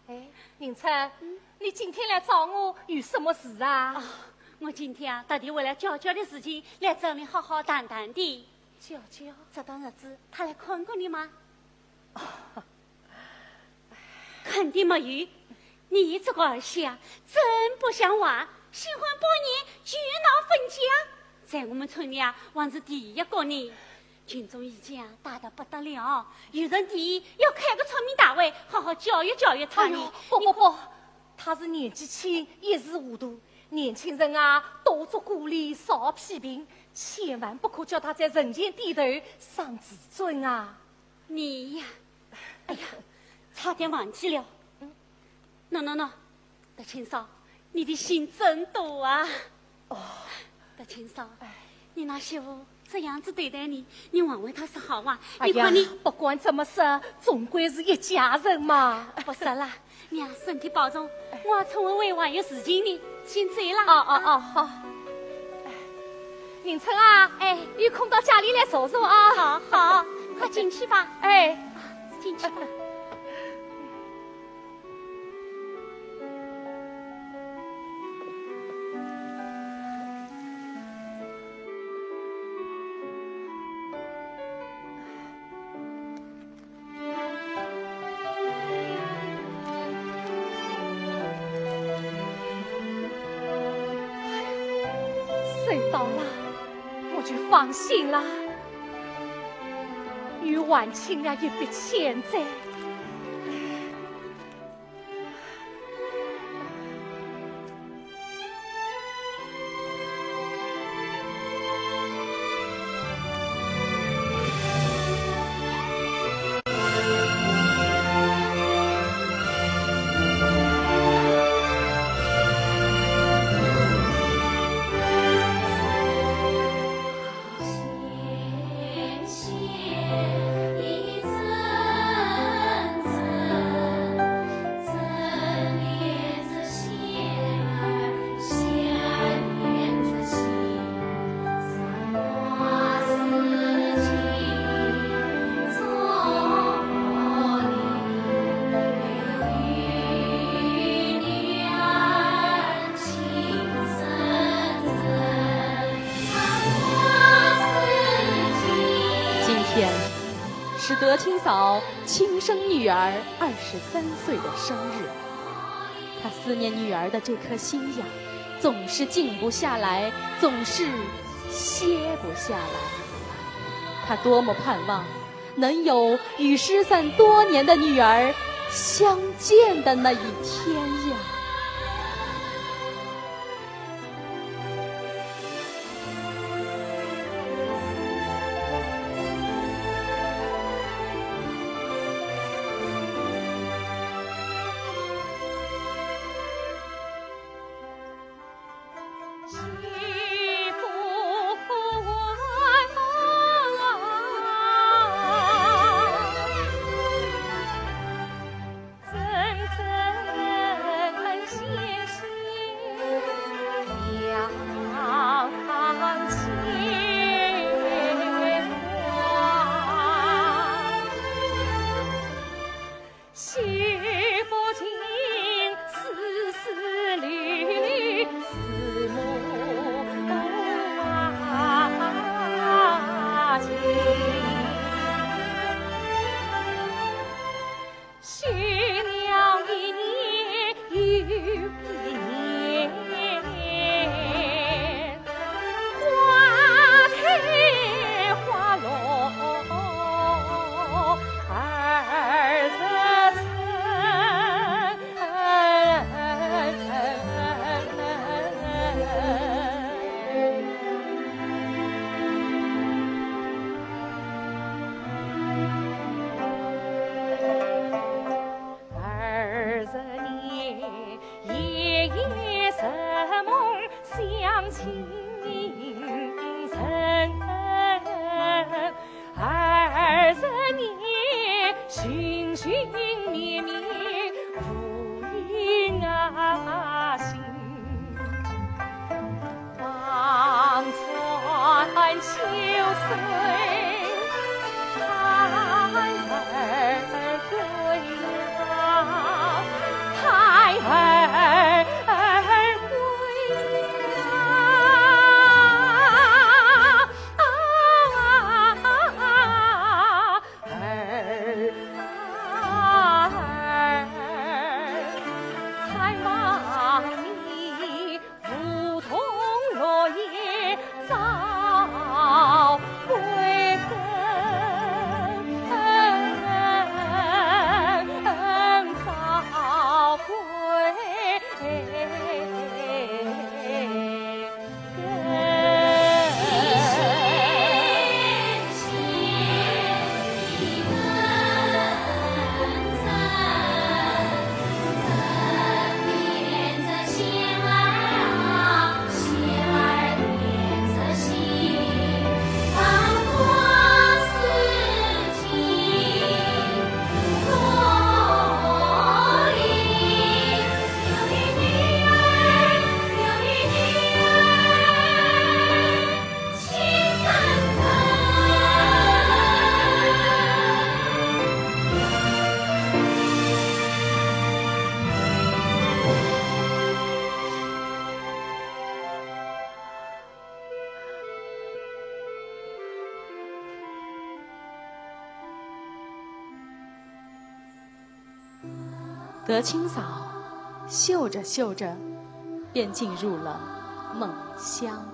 哎，宁春，你今天来找我有什么事啊？啊，我今天啊，特地为了娇娇的事情来找你好好谈谈的。娇娇，这段日子他来看过你吗？肯定没有。你这个儿媳啊，真不像话，新婚半年就闹分家，在我们村里啊，还是第一个呢。群众意见啊大得不得了，有人提议要开个村民大会，好好教育教育他呢。不，他是年纪轻，一时糊涂。年轻人啊，多做鼓励，少批评，千万不可叫他在人前低头伤自尊啊！你呀，哎呀，差点忘记了。喏，德清嫂，你的心真多啊！哦，德清嫂，你那媳妇这样子对待你，你还为她说好话？哎呀，你看你不管怎么说，总归是一家人嘛。不是啦，你啊身体保重，我村委会还有事情呢，先走了。哦，好。宁春啊，哎，有空到家里来坐坐啊。好，快进去吧。哎，进去吧。水到了，我就放心了。与晚清呀一笔欠债。是德清嫂亲生女儿23岁的生日，她思念女儿的这颗心呀，总是静不下来，总是歇不下来。她多么盼望能有与失散多年的女儿相见的那一天呀！寻绵绵如影啊行，望穿秋水孩儿归了，孩儿归了，太忙你如同落叶早归根，早归德清嫂嗅着嗅着，便进入了梦乡。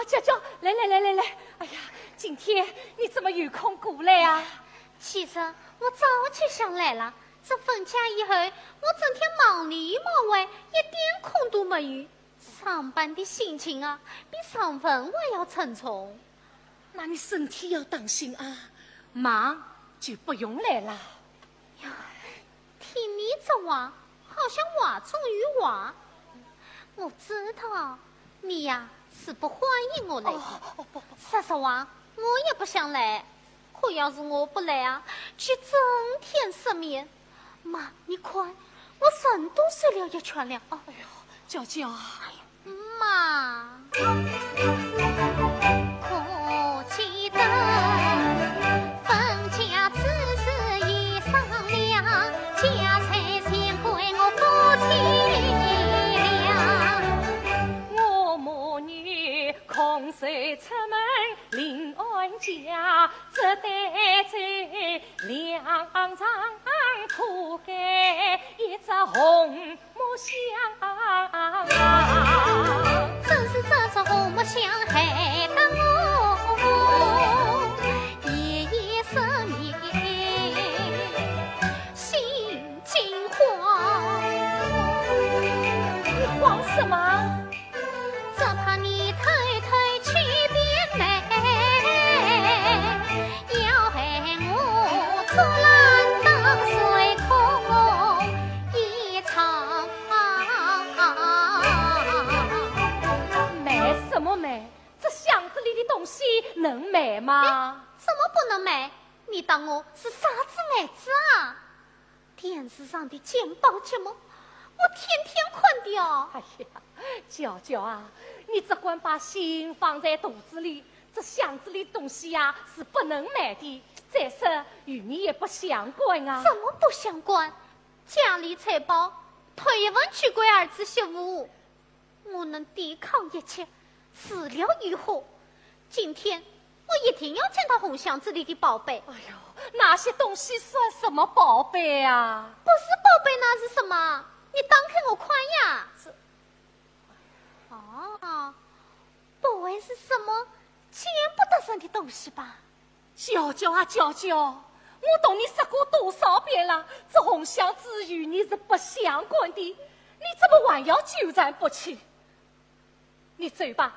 娇娇，来，哎呀，今天你怎么有空过来啊？其实我早就想来了，这分家以后，我整天忙里忙外，一点空都没有。上班的心情啊，比上坟还要沉重。那你身体要当心啊，忙就不用来了。听你这话，好像话中有话。我知道你呀是不欢迎我来的。说实话，我也不想来。可要是我不来啊，就整天失眠。妈，你快，我人都睡了一圈了。哎呦，娇娇，妈，可记得分家之事已商量，家财先归我夫妻俩。我母女空手出门临安家，只待在两场铺盖一只红木箱。正是这只红木箱害得我夜夜失眠，心惊慌。你慌什么？只怕你偷偷去变美，要害我做烂当水空一场。卖什么卖？这箱子里的东西能卖吗？怎么不能买？你当我是傻子矮子啊？电视上的鉴宝节目，我天天看的哦。哎呀，娇娇啊，你只管把心放在肚子里，这箱子里东西呀是不能买的。再说与你也不相关啊。怎么不相关？家里财宝，退一文去归儿子媳妇，我能抵抗一切，死了与祸。今天我一定要见到红箱子里的宝贝。哎呦，那些东西算什么宝贝啊？不是宝贝，那是什么？你当开我看呀！哦，不会是什么见不得人的东西吧？娇娇啊，娇娇，我同你说过多少遍了，这红箱子与你是不相关的，你怎么还要纠缠不去？你走吧。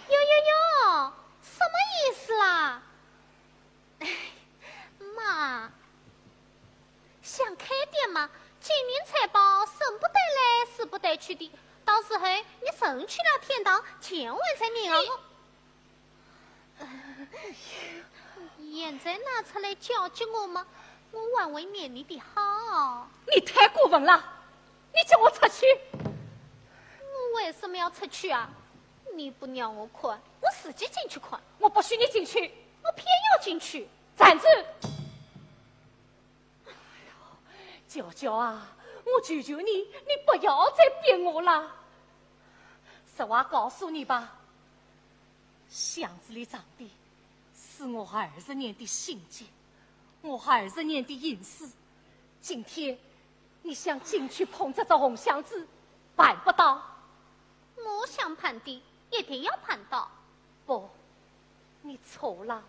哟，什么意思啦？妈，想开点嘛，金银财宝生不得来，死不得去的。到时候你神去了天堂，千万在命儿我。现在拿出来教训我吗？我还未免你的好。你太过分了，你叫我出去。我为什么要出去啊？你不让我看，我自己进去看。我不许你进去，我偏要进去。站住！哎呦，娇娇啊，我求求你，你不要再逼我了。实话告诉你吧，箱子里藏的是我20年的心结，我20年的隐私。今天你想进去碰这只红箱子，办不到。我想攀的，一定要攀到。不，你错了。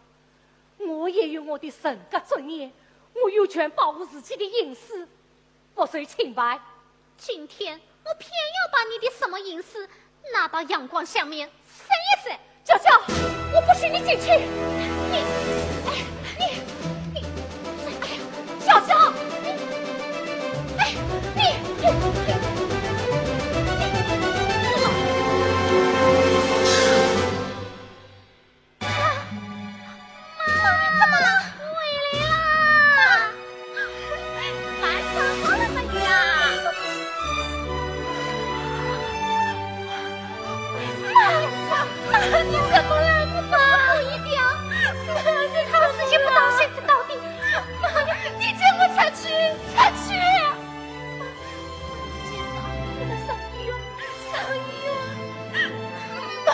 我也有我的人格尊严，我有权保护自己的隐私，不受侵犯。今天我偏要把你的什么隐私拿到阳光下面晒一晒。娇娇，我不许你进去！娇娇，你怎么了？你保护一点，是他自己不当心的到底。妈呀，你叫我出去，出去！今早给他上医院，上医院。妈。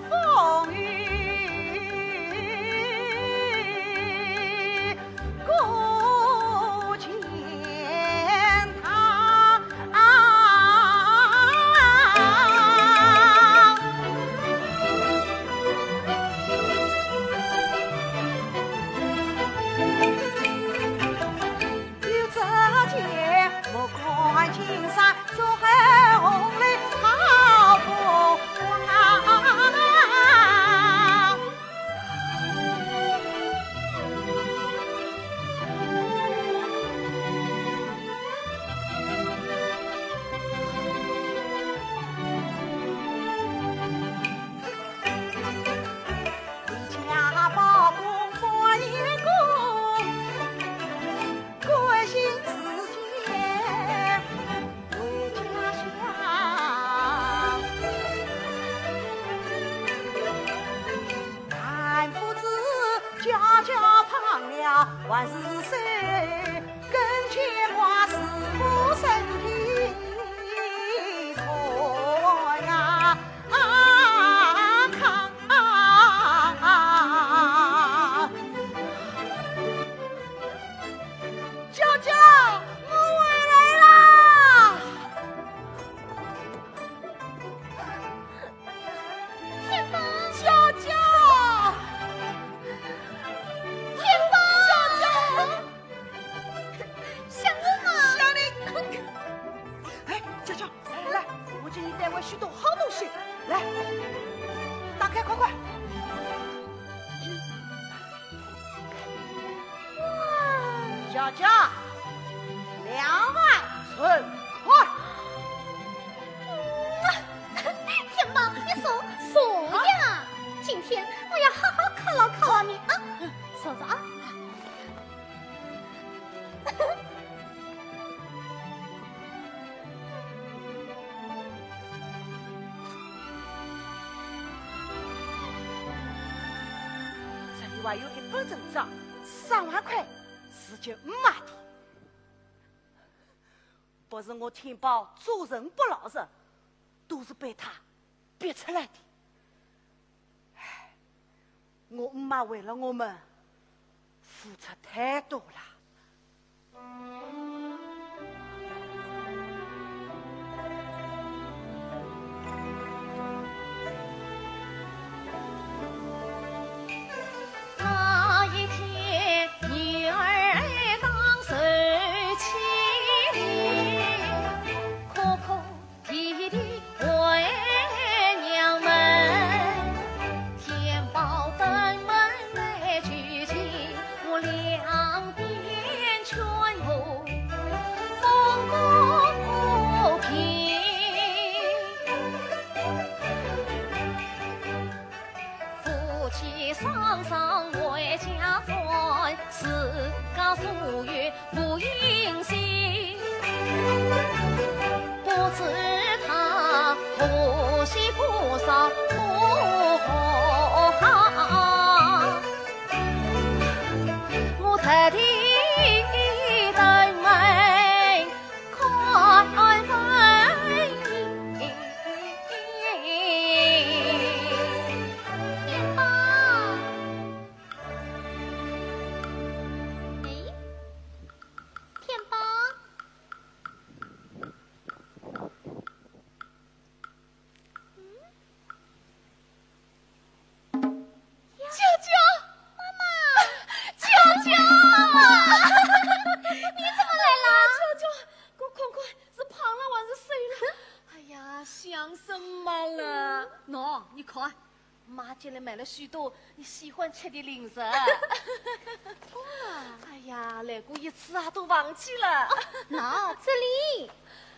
风雨。还是谁更牵挂是我身体痛呀康娇娇，我回来啦！天宝，娇娇，天宝，娇娇，想我吗？想你。哎，娇娇，来，我给你带回许多好东西，来，打开，快快。娇娇，2万存款。天宝，你送呀！今天我要好好犒劳犒劳你啊！嫂子啊！这里还有一本证账，3万块，19万的。不是我天宝做人不老实，都是被他逼出来的。唉，我妈为了我们付出太多了。那一天，女儿刚受气力，哭哭啼啼回娘门，天宝登门来举起，我2边劝我风不平。夫妻双双为家转，自家夙愿不应心。不知他婆媳不少不好，我特地登门开门。天宝，哎，天宝，娇娇，妈妈，娇娇，你怎么来了？娇娇，我看看是胖了还是瘦了？哎呀，想什么了？喏，你看，妈今天买了许多你喜欢吃的零食。哎呀，来过一次啊，都忘记了。喏，这里，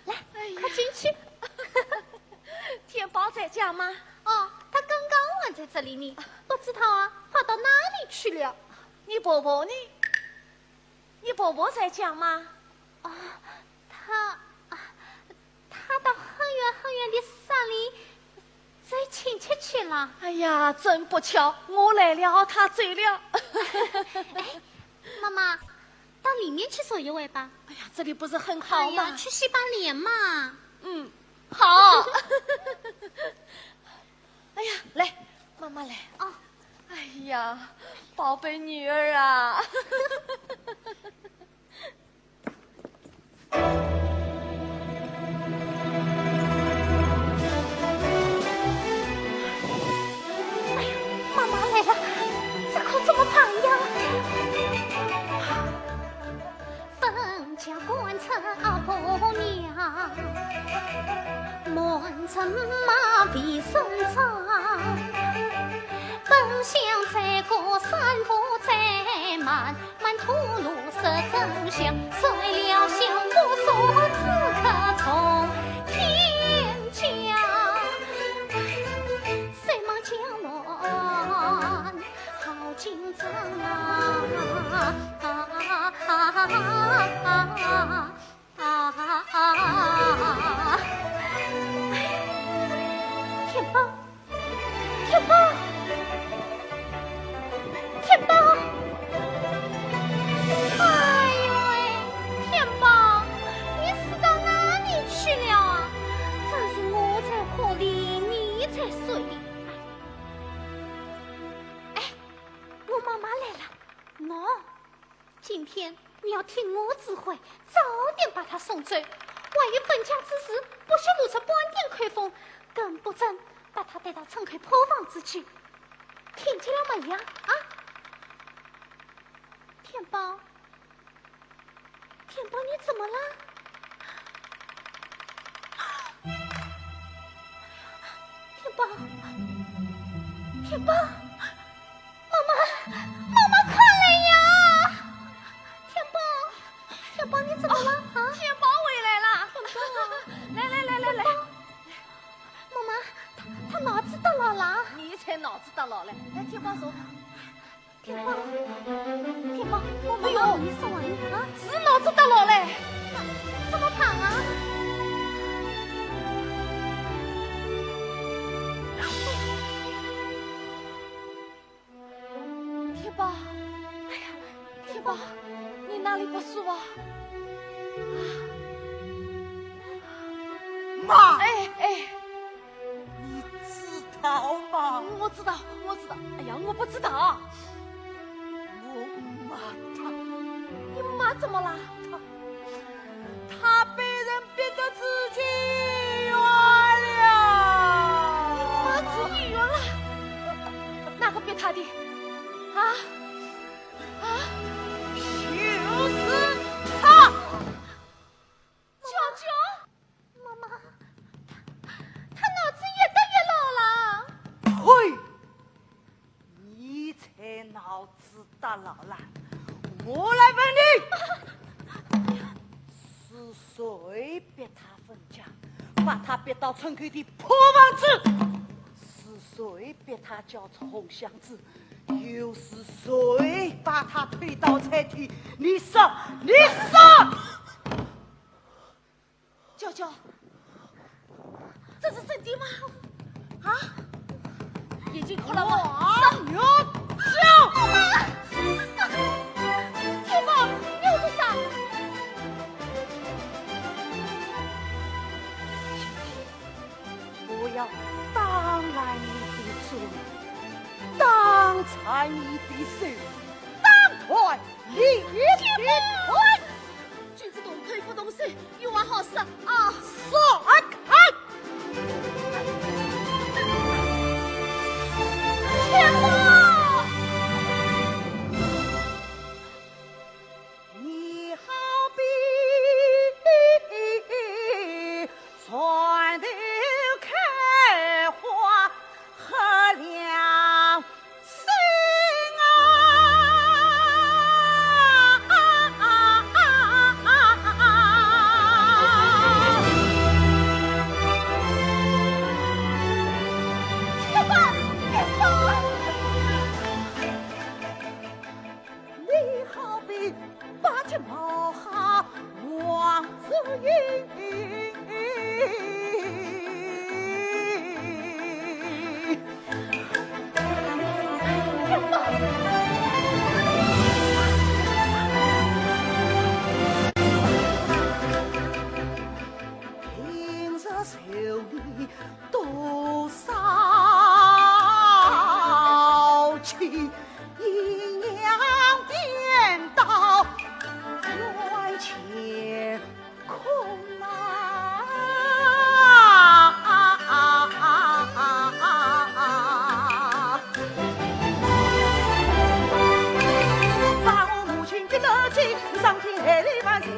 来，快进去。天宝在家吗？哦，他刚刚还在这里呢，不知道啊，跑到哪里去了？你伯伯呢？你伯伯在家吗？啊，他到很远很远的山里追亲戚去了。哎呀，真不巧，我来了，他走了。哎，妈妈，到里面去走一会吧。哎呀，这里不是很好哎呀，吗？去洗把脸嘛。嗯，好。哎呀，来，妈妈来。哦，哎呀，宝贝女儿啊！哎呀，妈妈来了，这可怎么办呀？本家官城婆娘，满城马为生长。本想再过山坡再漫漫土路拾真相，谁料想我所此刻从天降，谁忙江乱好紧张天宝，天宝，天宝！今天你要听我指挥，早点把他送走。万一分家之时不许露出半点口风，更不准把他带到城口破房子去。听见了没呀？啊！天宝，天宝，你怎么了？天宝，天宝，妈妈快来呀！天宝，天宝，你怎么了？啊！天宝回来了，来，妈妈，他脑子得了啦！你才脑子大佬嘞！来，天宝说，天宝，我没有你说完啊？是脑子大佬嘞！怎么胖啊？天宝，哎呀，天宝，你哪里不舒服啊？妈，哎，你知道吗？我知道。哎呀，我不知道。我妈她你妈怎么了？她被人逼得自己远了。妈自己远了？哪个逼她的？啊？就是她。娇娇，妈妈，他脑子越得越老了。嘿，你才脑子大老了。我来问你，是谁逼他分家，把他逼到村口的破房子？是谁逼他交出红箱子？又是谁把他推到餐厅？你说，娇娇，这是真的吗？啊？眼睛哭了吗？王有笑。天宝，你要做啥？我要当来你的嘴，当踩你的手，当断你的腿，君子动口不动手，有话好说啊！说开！天宝，你好比船头开花和两生天宝，天宝，你好比八尺毛哈王子云。平日手里多少情，阴阳颠倒，冤钱空啊！把我母亲逼得急，伤天害理万岁，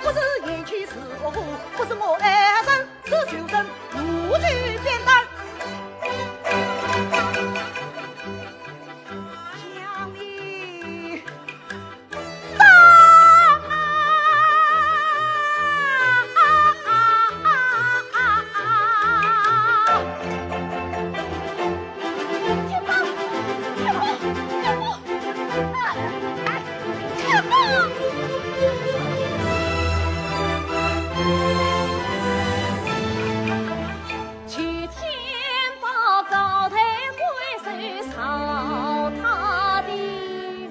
不是言去是恶虎，不是我爱人是求生，无惧扁担。将你当天宝，去天宝高抬贵手操他的命。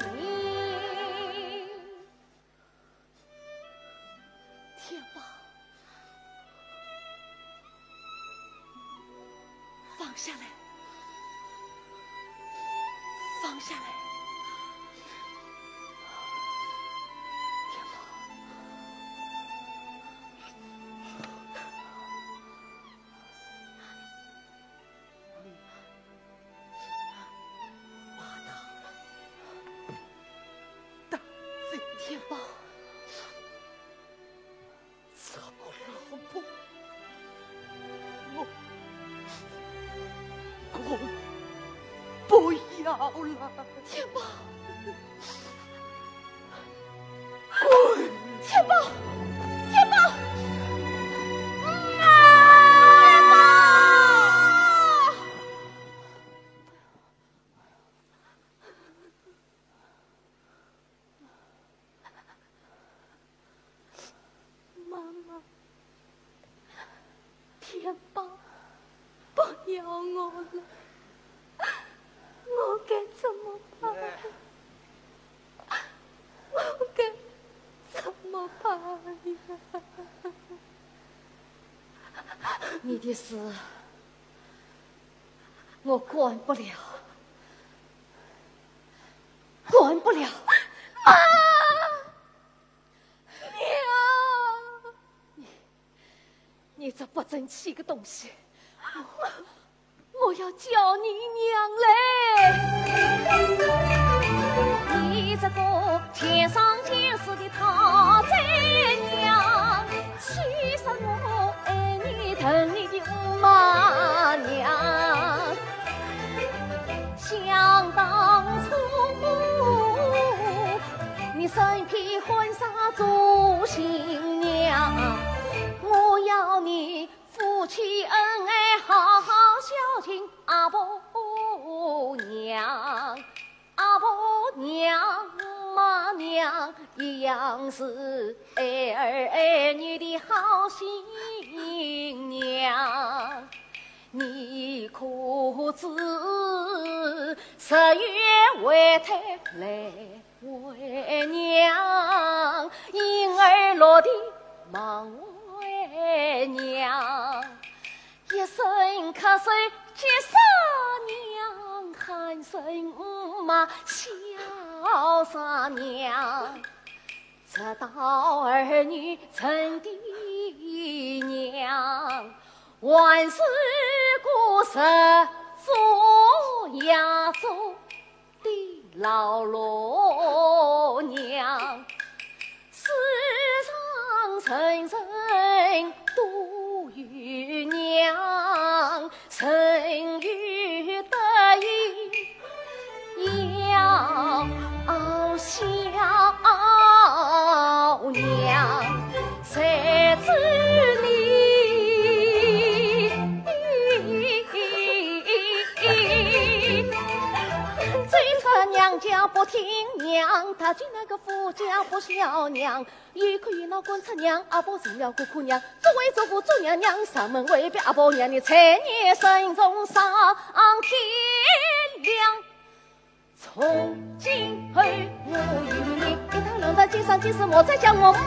天宝，放下来，放下来。我不要了，天宝，滚！天宝，天宝，妈妈，天宝，不要我了，我该怎么办？我该怎么办呀？你的事我管不了，管不了。娘，你这不争气的东西，我要叫你娘嘞！你这个天上天死的讨债娘，其实我爱你疼你的五妈娘。想当初你身披婚纱做新娘，我要你夫妻恩爱好好孝敬阿婆娘，阿婆娘妈娘一样是爱儿爱女的好新娘。你可知10月怀胎来为娘，婴儿落地忙为娘，一声咳嗽接杀娘，喊声妈笑杀娘，直到儿女成的娘，万事过实做呀做的老罗娘，世上人人都有娘，生育得意要孝娘，谁知你最出娘家不听娘，他进那个夫家不孝娘，也可以闹滚出娘，阿婆成了个苦娘，作为祖父做娘娘，上门为别阿婆娘的才年身中上天亮。从今后我与你一趟两趟，今生今世莫再叫我妈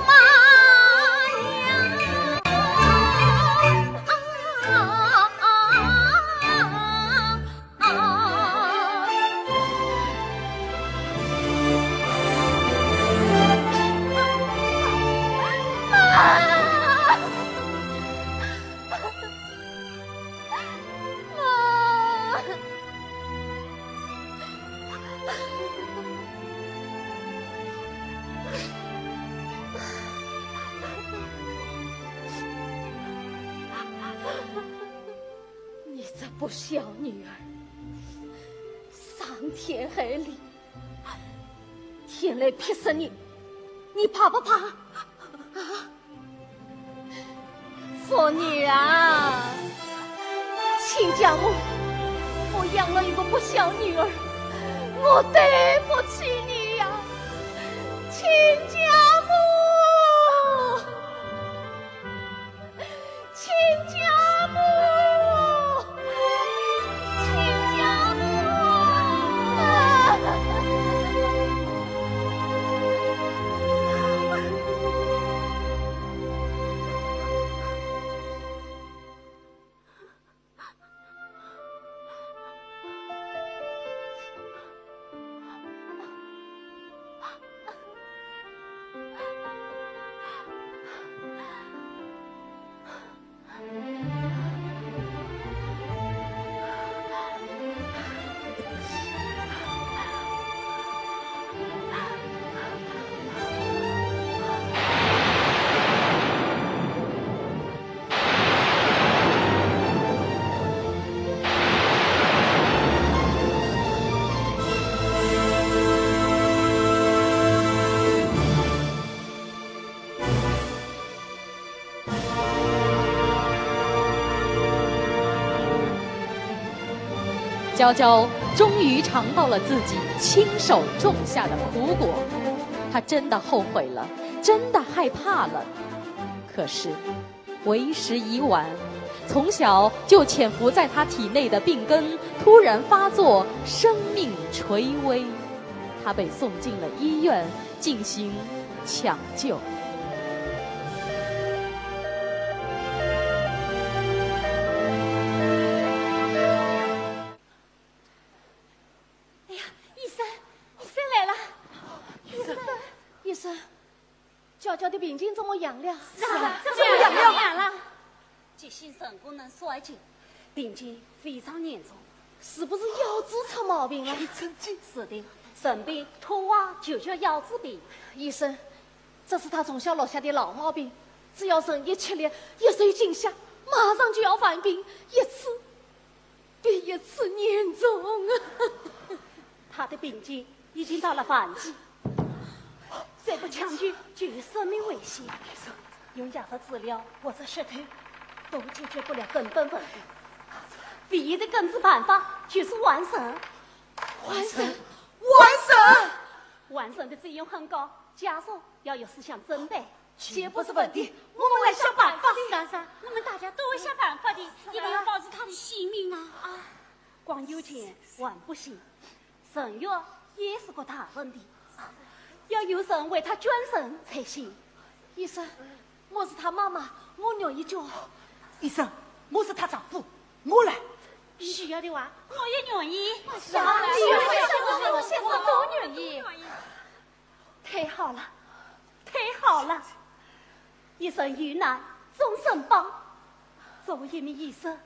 你这不孝女儿，伤天害理，天来劈死你，你怕不怕？啊，做女儿，亲家母，我养了一个不孝女儿，我对不起你呀，亲家母，亲家母。娇娇终于尝到了自己亲手种下的苦果，她真的后悔了，真的害怕了。可是为时已晚，从小就潜伏在她体内的病根突然发作，生命垂危，她被送进了医院进行抢救。医生，娇娇的病情怎么样了？是啊，怎么样了？急性肾功能衰竭，病情非常严重，是不是腰子出毛病了？是的，肾病脱娃就叫腰子病。医生，这是他从小落下的老毛病，只要人一吃力，一受惊吓，马上就要犯病，一次比一次严重啊！他的病情已经到了晚期。再不抢救就有生命危险，用药和治疗或者舌头都解决不了根本问题。唯一的根治办法就是完胜。完胜的费用很高，家属要有思想准备。钱不是问题，我们来想办法。珊珊，我们大家都会想办法的，一定要保住他的性命啊！光有钱万不行，肾药也是个大问题。要有人为他捐肾才行。医生，我是他妈妈，我愿意捐。医生，我是他丈夫，我来。需要的话，我也愿意。我现在都愿意。太好了，太好了！一生遇难终身帮。作为一名医生，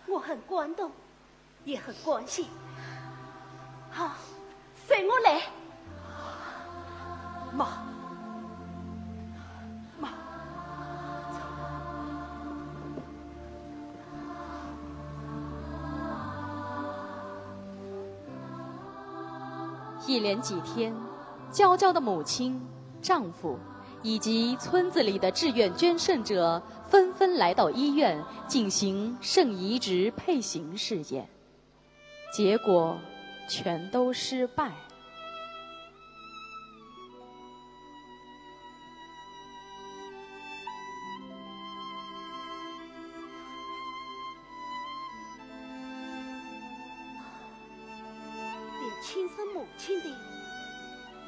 我很感动，也很关心。好，随我来。妈，一连几天，娇娇的母亲、丈夫以及村子里的志愿捐肾者纷纷来到医院进行肾移植配型试验，结果全都失败。亲生母亲的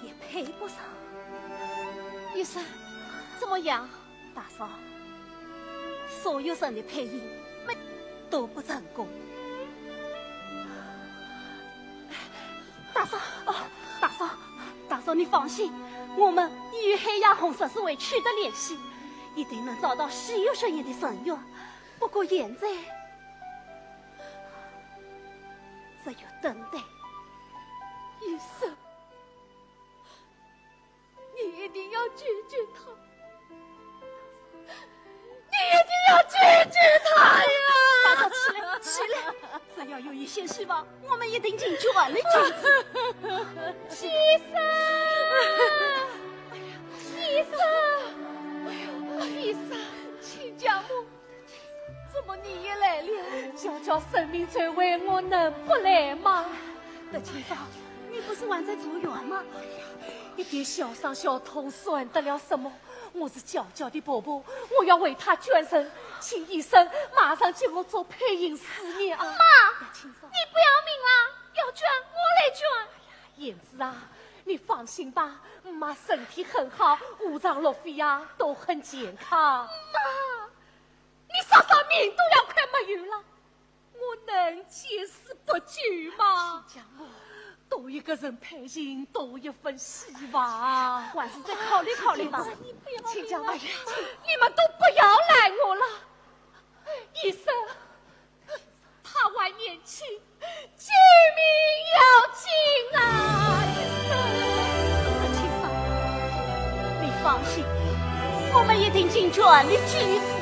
也配不上。医生，怎么样？大嫂，所有人的配音都不成功。大嫂，你放心，我们与海亚红十字会取得联系，一定能找到稀有血液的肾源。不过现在只有等待。医生，你一定要救救他！你一定要救救他呀！大嫂，起来！只要有一线希望，我们一定尽全力救治。医生，医生，亲家母，怎么你也来了？娇娇生命垂危，我能不来吗？德清嫂，你不是还在住院吗？一点小伤小痛算得了什么？我是娇娇的伯伯，我要为她捐肾，请医生马上接我做配音师念啊！妈，你不要命了？要捐我来捐。燕子啊，你放心吧，妈身体很好，五脏六腑啊都很健康。妈，你啥命都要快没有了，我能见死不救吗？亲家母，多一个人陪饮，多一份希望。还是再考虑考虑吧。你不要亲家母，你们都不要赖我了。医生，他还年轻，救命要紧啊！医生，德清嫂，你放心，我们一定尽全力救治。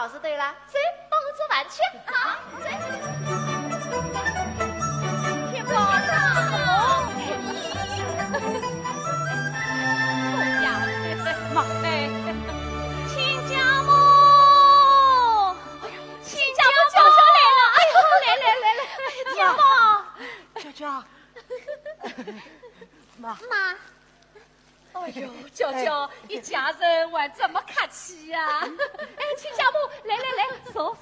告示对了，走，帮我做饭去。好，走。天宝上，妈，亲家母，亲家母娇娇来了，哎呦，来，天宝，娇娇，妈，哎呦，娇娇，一家人玩这么客气呀？哎，亲家母，来，坐。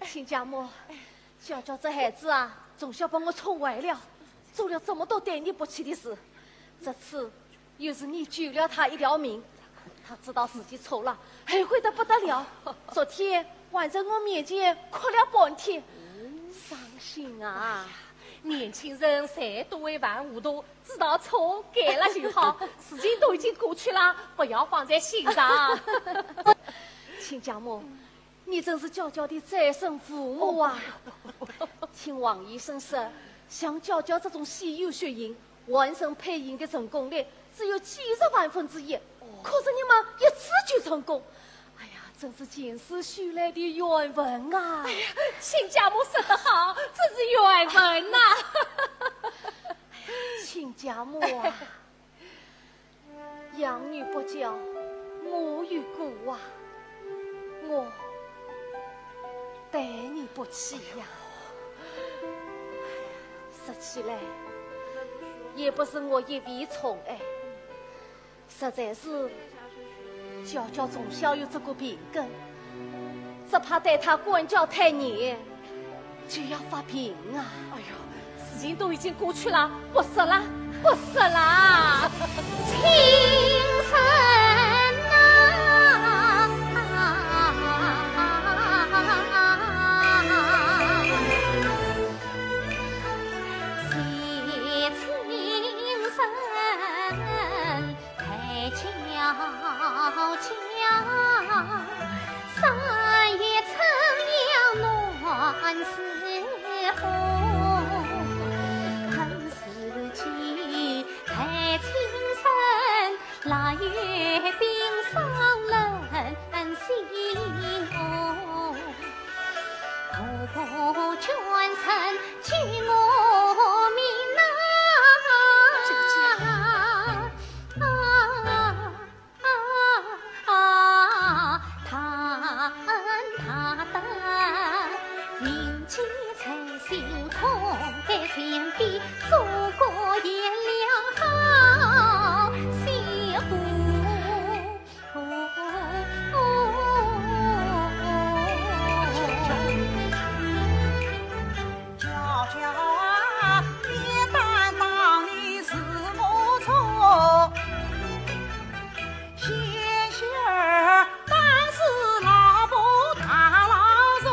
亲家母，娇娇这孩子啊，从小把我宠坏了，做了这么多对你不起的事，这次又是你救了他一条命，他知道自己错了，后悔得不得了。昨天还在我面前哭了半天，伤心啊！年轻人谁都会玩糊涂，知道错改了就好，事情都已经过去了，不要放在心上。亲家母，你真是娇娇的再生父母啊！听王医生说，像娇娇这种稀有血型，完成配音的成功率只有几十万分之一，可是你们一次就成功，哎呀，真是前世修来的缘分啊！亲家母说得好，这是缘分呐。亲家母啊，养女不教，母与骨啊，我待你不起呀。说起来，也不是我一味宠爱，实在是娇娇从小有这个病根，只怕待她管教太严，就要发病啊！哎呦，事情都已经过去了，不说了。青春3月春阳暖似风，恨世间太青春，腊月冰霜人心痛。不全城举我名他的民间才心痛，在前边做个颜良好媳妇。娇娇啊，别担当你是不错，仙仙儿但是老不大老鼠。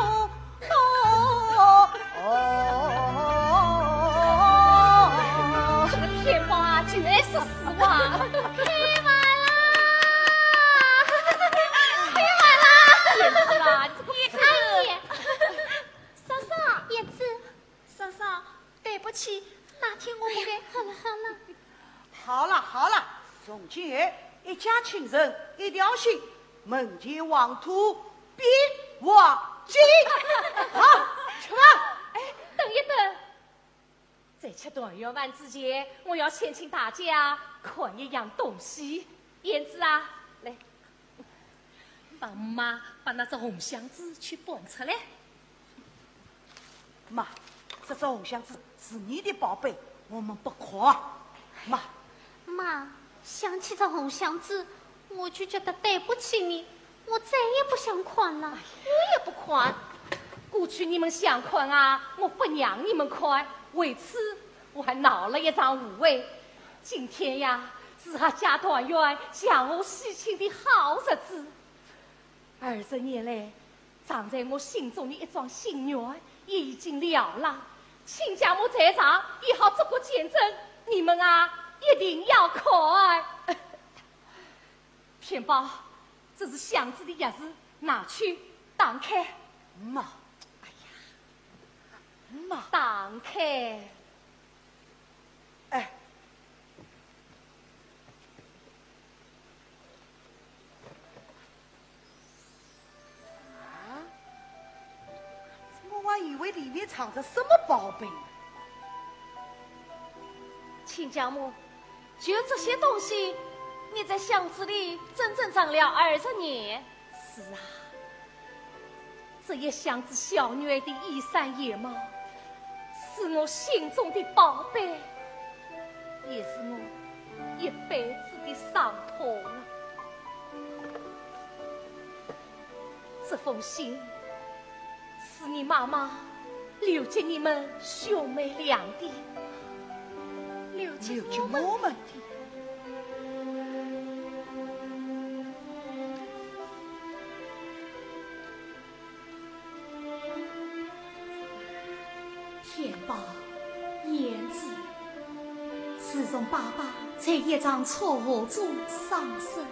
这个天宝啊，绝是死话。燕子啦，你这个阿姨，嫂嫂，叶子，嫂嫂，对不起，那天我不该。好了，从今后一家亲人一条心，门前黄土必忘记。好，吃饭。哎，等一等，在吃团圆饭之前，我要先请大家看一样东西。燕子啊，来，帮妈把那只红箱子去搬出来。妈，这只红箱子是你的宝贝，我们不夸。妈，想起这红箱子，我就觉得对不起你，我再也不想款了。我也不款。过去你们想款啊，我不让你们款，为此我还闹了一场误会。今天呀，是他家团圆、向我喜庆的好日子。20年来，藏在我心中的一桩心愿也已经了了。亲家母在场，也好做个见证。你们啊，一定要看。天宝，这是箱子的钥匙，拿去打开。妈，妈，打开。哎，以为里面藏着什么宝贝？亲家母，就这些东西，你在巷子里整整长了20年。是啊，这一箱子小女儿的衣衫野帽，是我心中的宝贝，也是我一辈子的伤痛啊。这封信是你妈妈留给你们兄妹俩的，留给我们的。天宝、言子，自从爸爸在一场车祸中丧生，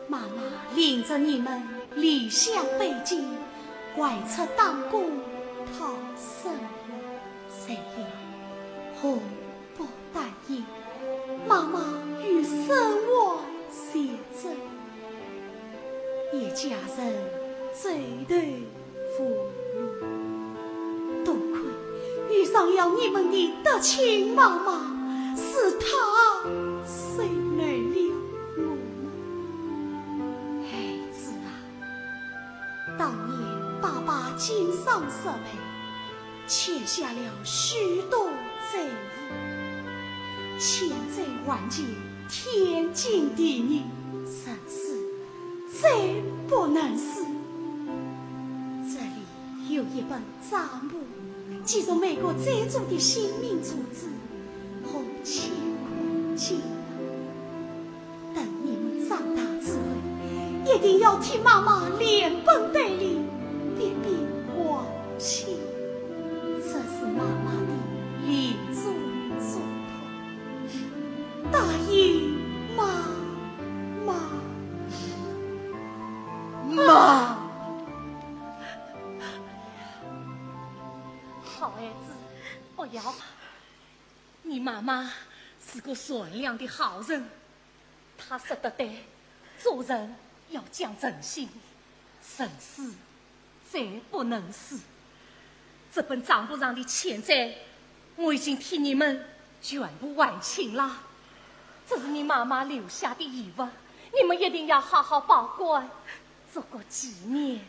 妈妈领着你们离乡背井，外出打工讨生活。谁料祸不单言，妈妈与身亡相争，一家人最头负禄。多亏遇上了你们的德亲妈妈，是她谁来了我呢？孩子啊，当年爸爸经商失败，欠下了许多债务，欠债还钱，天经地义，生死再不能死。这里有一本账簿，记着美国赞助的新民组织和乾坤金额。等你们长大之后，一定要替妈妈连本带利，别还清。这是妈妈的临终嘱托，答应妈妈。好孩子，不要怕。你妈妈是个善良的好人，她说得对，做人要讲诚信，生死再不能死。这本账簿上的欠债，我已经替你们全部还清了。这是你妈妈留下的遗物，你们一定要好好保管，做个纪念。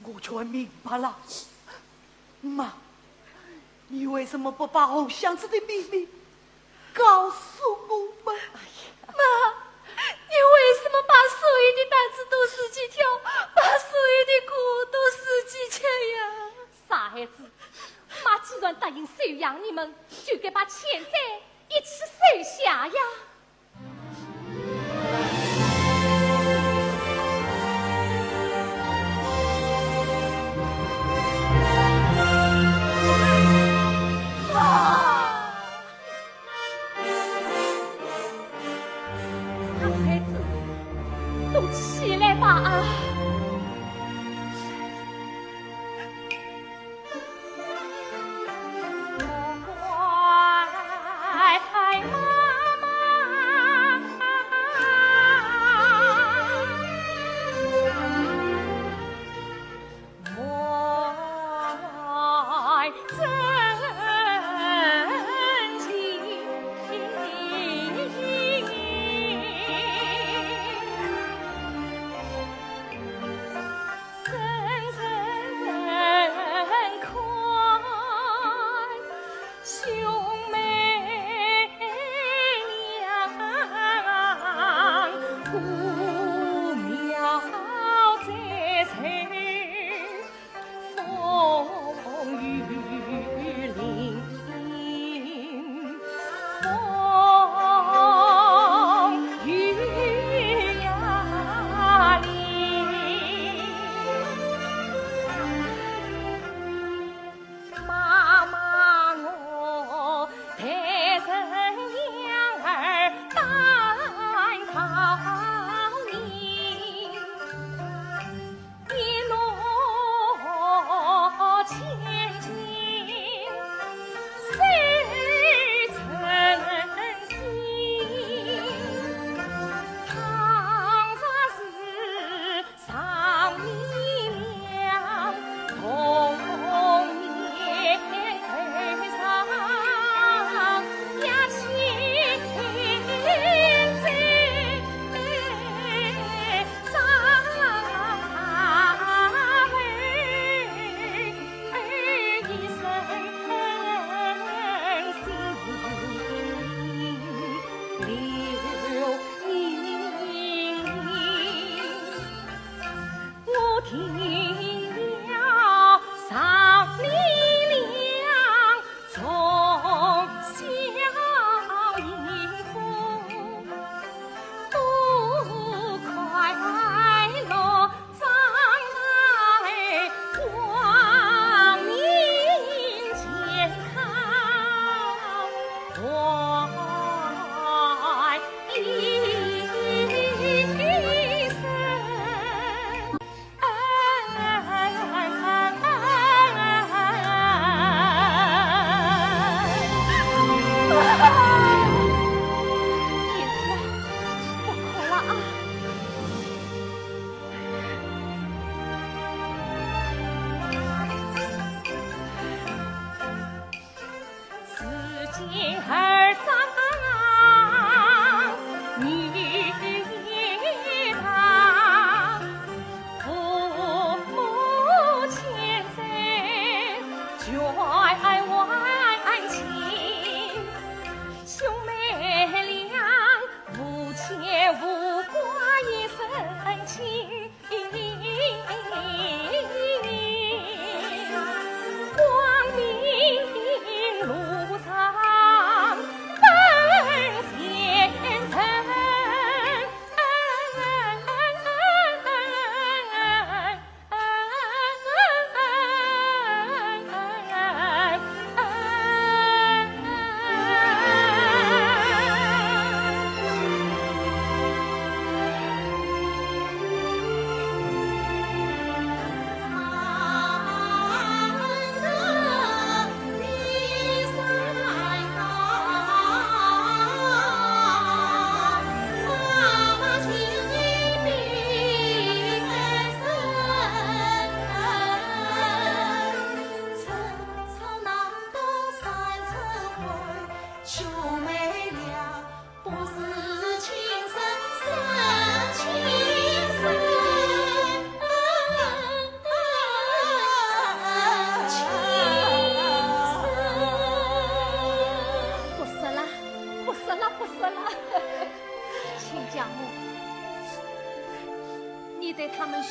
我全明白了。妈，你为什么不把红箱子的秘密告诉我们？妈，你为什么把所有的担子都拾起挑，把所有的苦都拾起吃呀？傻孩子，妈既然答应收养你们，就该把欠债一起收下呀。孩子，都起来吧啊！乖妈妈，爱真情。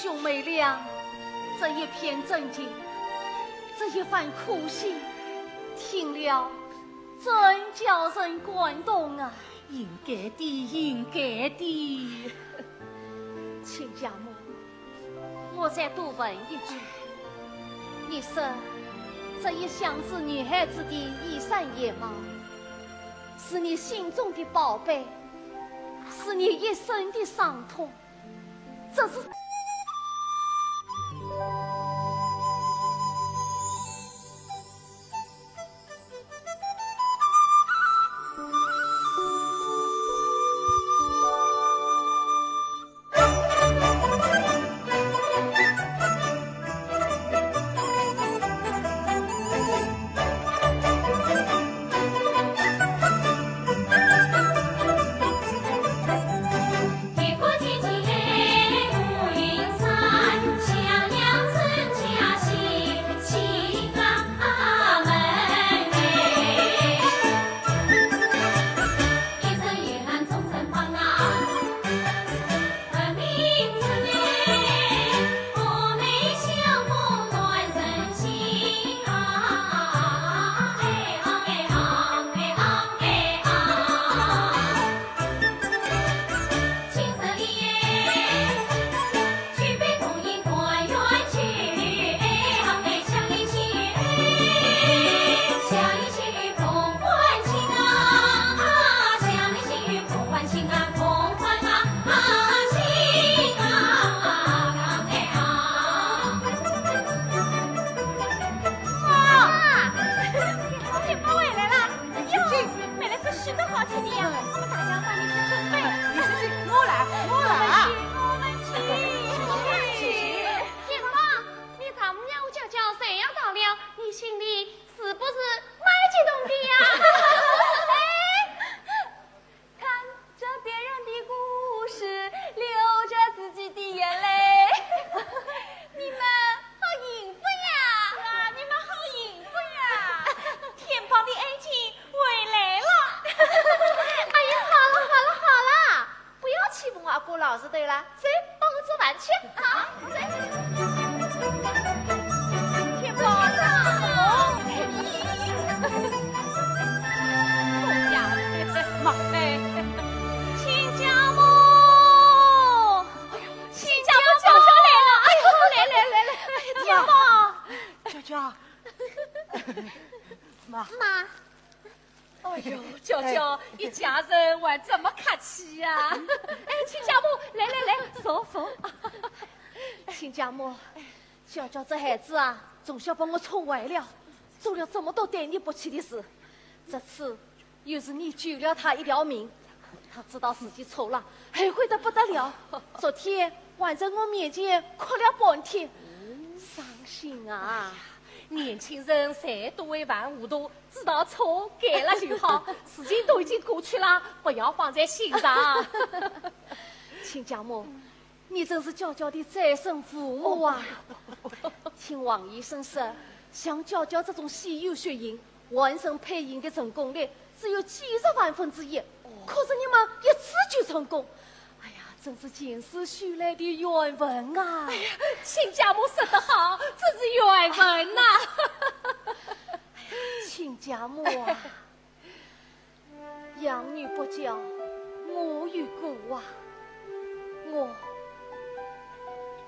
兄妹俩这一片真情，这一番苦心，听了真叫人感动啊！应该的，应该的。亲家母，我再多问一句，你说这一向是女孩子的衣衫野貌，是你心中的宝贝，是你一生的伤痛，这是。做饭去啊！天宝上，公家妈，哎，亲家母，亲家母舅舅来了！哎呦，来，天宝，娇娇，妈，哎呦，娇娇，一家人还这么客气呀？哎，亲家母，来，坐。亲家母，娇娇这孩子啊，从小把我宠坏了，做了这么多对你不起的事，这次又是你救了他一条命，他知道自己错了，后悔得不得了。昨天还在我面前哭了半天，伤心啊！年轻人谁都会犯糊涂，知道错改了就好，事情都已经过去了，不要放在心上。亲家母，你真是娇娇的再生父母啊！听王医生说，像娇娇这种稀有血型，完成配型的成功率只有几十万分之一，可是你们一次就成功，哎呀，真是前世修来的缘分啊！亲家母说得好，这是缘分呐。亲家母啊，养女不教，母与顾啊，我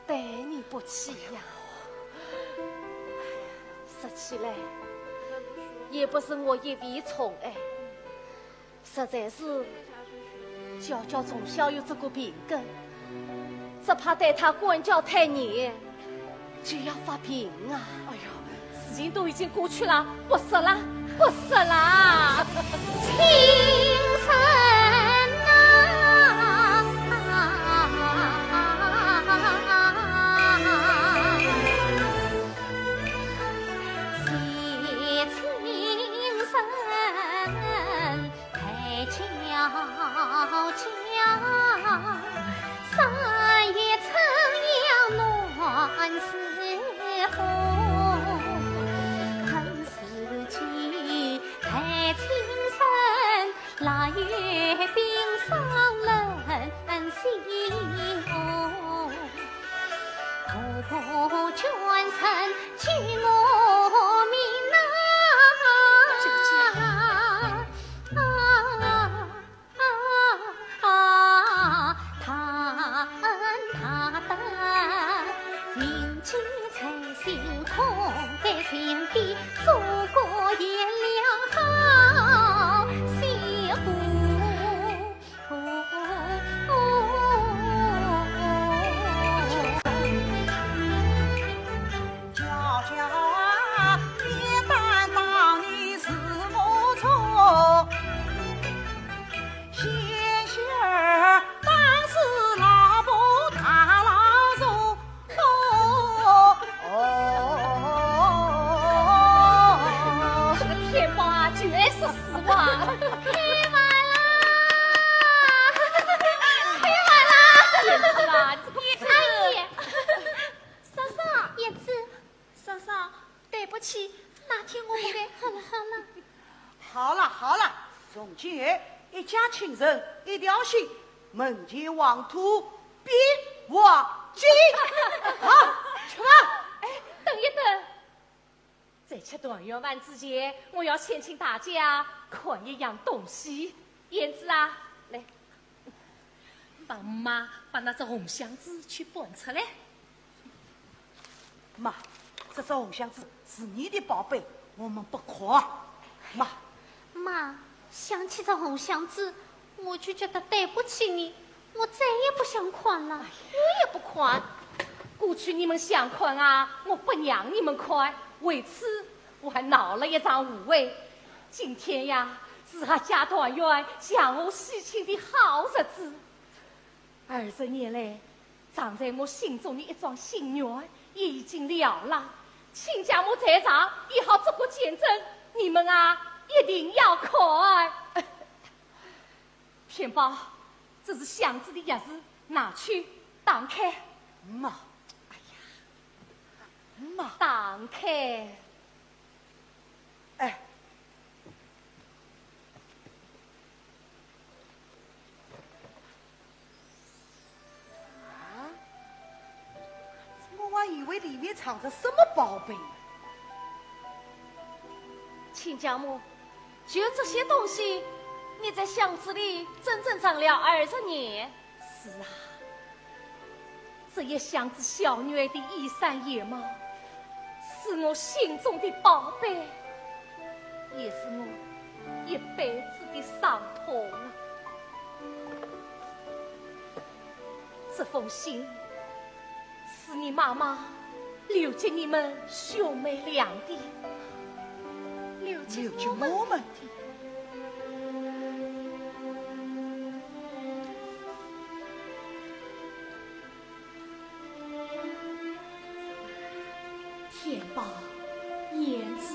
待你不起呀。说起来，也不是我一味宠爱，实在是娇娇从小有这个病根，只怕待她管教太严，就要发病啊！哎呦，事情都已经过去了，不说了。青春好了，从今后一家亲人一条心，门前黄土必瓦金。好，吃吧。哎，等一等，在吃团圆饭之前，我要先请大家看一样东西。燕子啊，来，帮妈把那只红箱子去搬出来。妈，这只红箱子是你的宝贝，我们不夸。妈，想起这红箱子，我就觉得对不起你，我再也不想看了。我也不看，过去你们想看啊，我不让你们看，为此我还闹了一场误会。今天呀，是俺家团圆向我喜庆的好日子。20年来，藏在我心中的一桩心愿已经了了。亲家母在场，也好做个见证。你们啊，一定要看。天宝，这是箱子的钥匙，拿去打开。妈，哎呀，妈，打开。哎。以为里面藏着什么宝贝。亲家母，就这些东西，你在巷子里整整长了20年。是啊，这一箱子小女儿的衣衫野帽，是我心中的宝贝，也是我一辈子的伤痛啊。这封信是你妈妈留给你们兄妹俩的，留给我们的。天宝、燕子，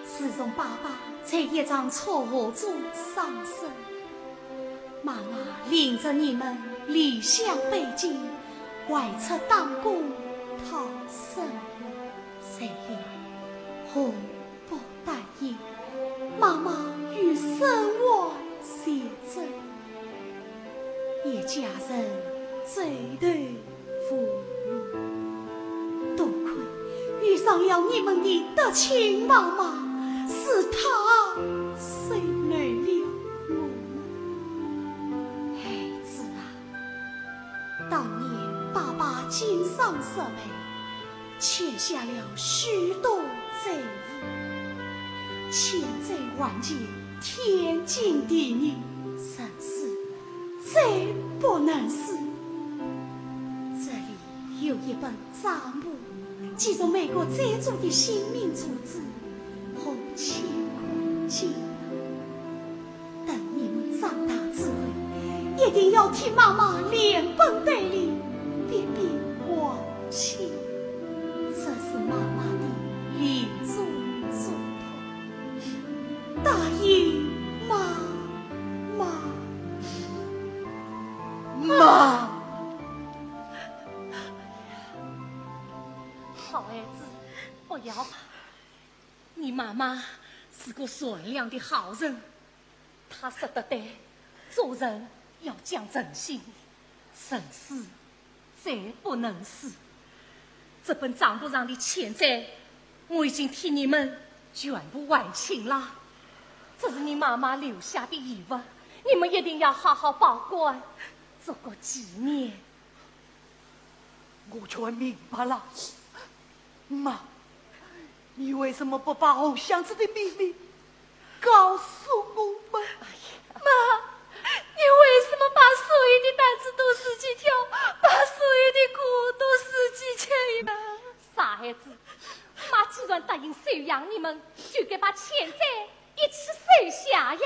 自从爸爸在一场车祸中丧生，妈妈领着你们离乡背井，外出打工讨生活。谁料祸不单言，妈妈与生活相争，一家人最头负多亏遇上了你们的德亲妈妈，是她收留了我们。孩子啊，当年爸爸经商失败，欠下了许多债务，欠债还钱，天经地义，生死再不能死。这里有一本账簿，记着每个债主的姓名、住址和欠款金额。等你们长大之后，一定要替妈妈连本带利，别还清。这是妈妈的临终嘱托，答应妈妈。好孩子，不要怕。你妈妈是个善良的好人，她说得对，做人要讲诚信，生死再不能死。这本账簿上的欠债，我已经替你们全部还清了。这是你妈妈留下的遗物，你们一定要好好保管，做个纪念。我全明白了，妈，你为什么不把红箱子的秘密告诉我们？妈，你为什么把所有的担子都拾起挑，把所有的苦都拾起去呀？傻孩子，妈既然答应收养你们，就该把欠债一起收下呀。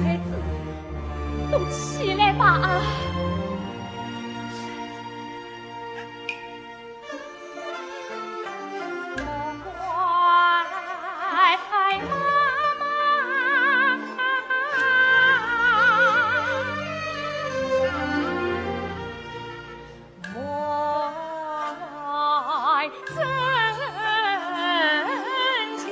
孩子，都起来吧啊！乖妈妈，爱真情。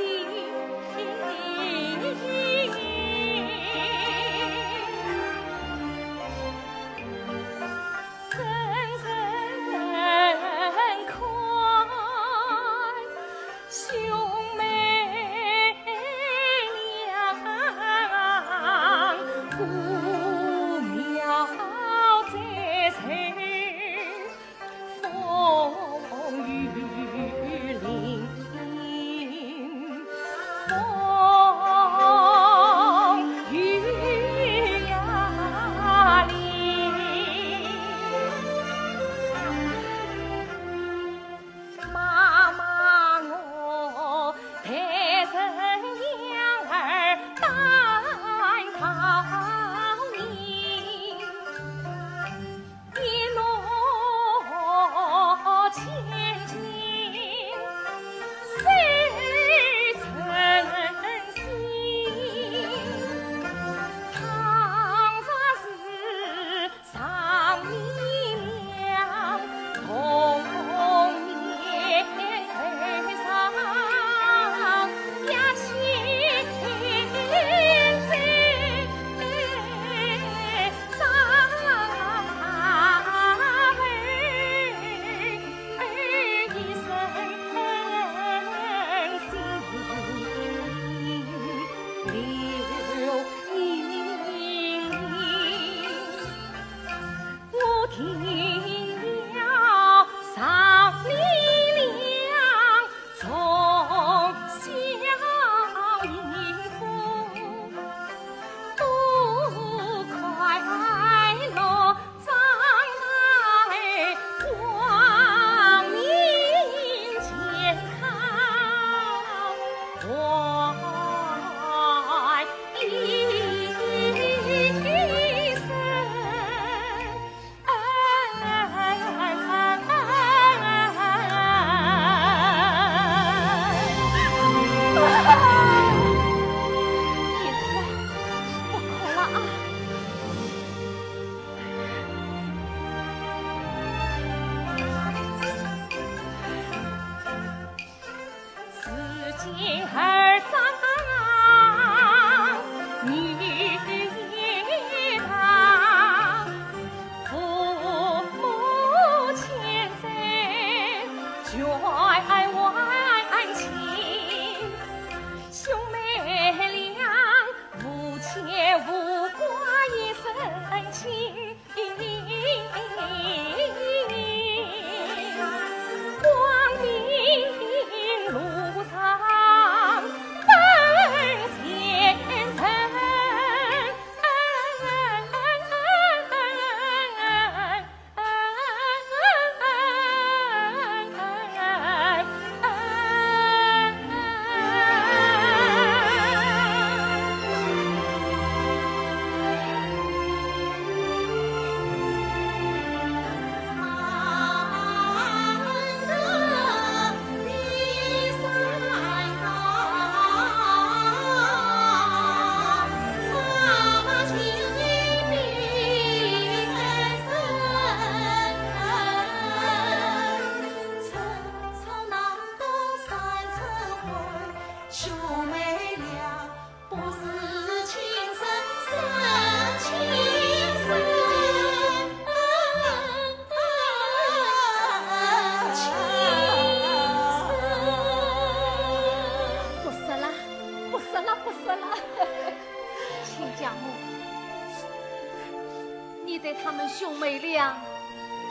兄妹俩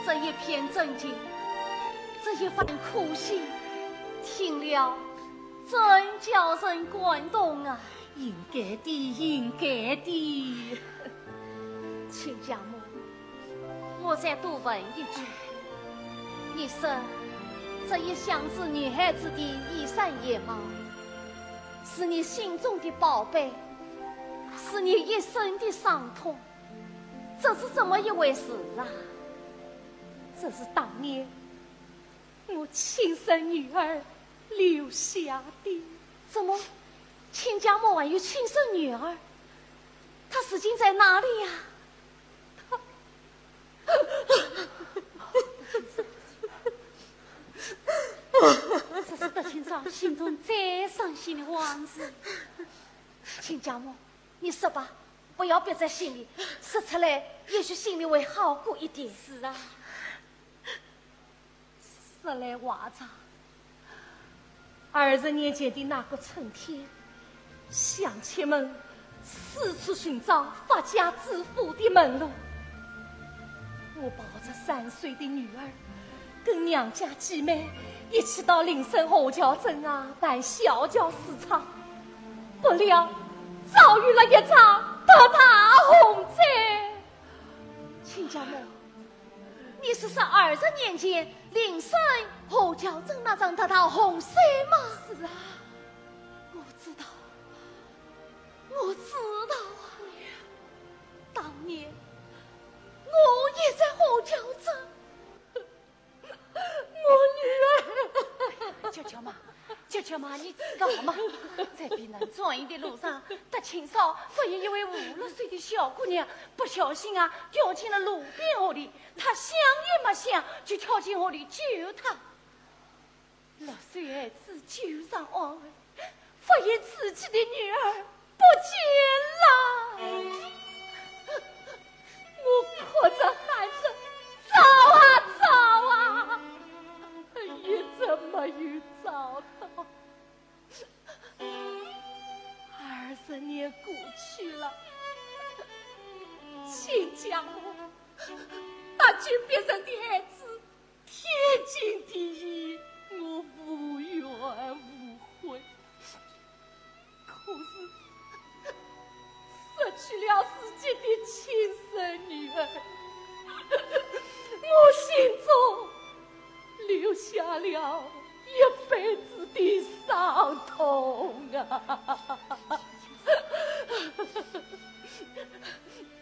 这一片真情，这一番苦心，听了真叫人感动啊！应该的，应该的。亲家母，我再多问一句，你说这一箱子女孩子的衣衫野猫，是你心中的宝贝，是你一生的伤痛，这是怎么一回事啊？这是当年我亲生女儿留下的。怎么，亲家母还有亲生女儿？她死今在哪里呀？这是德清嫂心中最伤心的往事。亲家母，你说吧，不要憋在心里，说出来也许心里会好过一点。是啊，说来话长。20年前的那个春天，乡亲们四处寻找发家致富的门路。我抱着3岁的女儿，跟娘家姐妹一起到邻省侯桥镇办小轿市场，不料遭遇了一场大洪灾。亲家母，你是说20年前邻省侯桥镇那场大洪灾吗？是啊，我知道，我知道啊。当年我也在侯桥镇，我女儿。舅妈，你知道吗？在避难转移的路上，德清嫂发现一位56岁的小姑娘不小心掉进了路边河里，她想也没想就跳进河里救她。6岁孩子救上岸后，发现自己的女儿不见了。我哭着喊着找啊，也怎么有找到。20年过去了，亲家母，大君别人的孩子，天经地义，我无怨无悔。可是失去了自己的亲生女儿，我心中留下了一辈子的伤痛啊！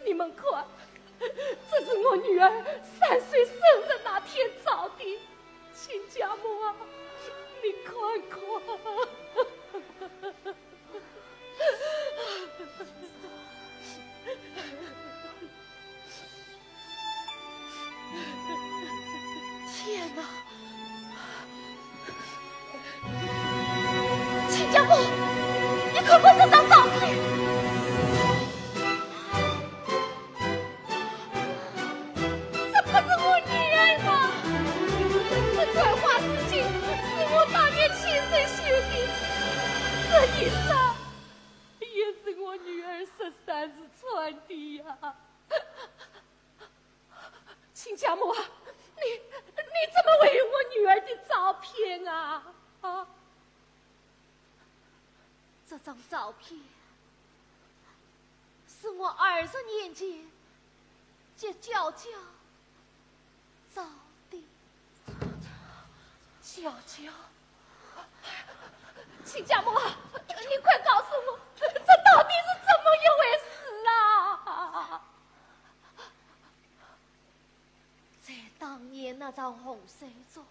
你们看，这是我女儿3岁生日那天照的，亲家母啊，你看看。天哪！亲家母，你看看这张照片，这不是我女儿吗？这簪花丝巾是我当年亲手绣的，这衣裳也是我女儿13日穿的呀。亲家母啊，你怎么会有我女儿的照片啊？啊！这张照片是我20年前接娇娇照的。娇娇，亲家母啊，你快告诉我，这到底是怎么一回事啊？在当年那场洪水中，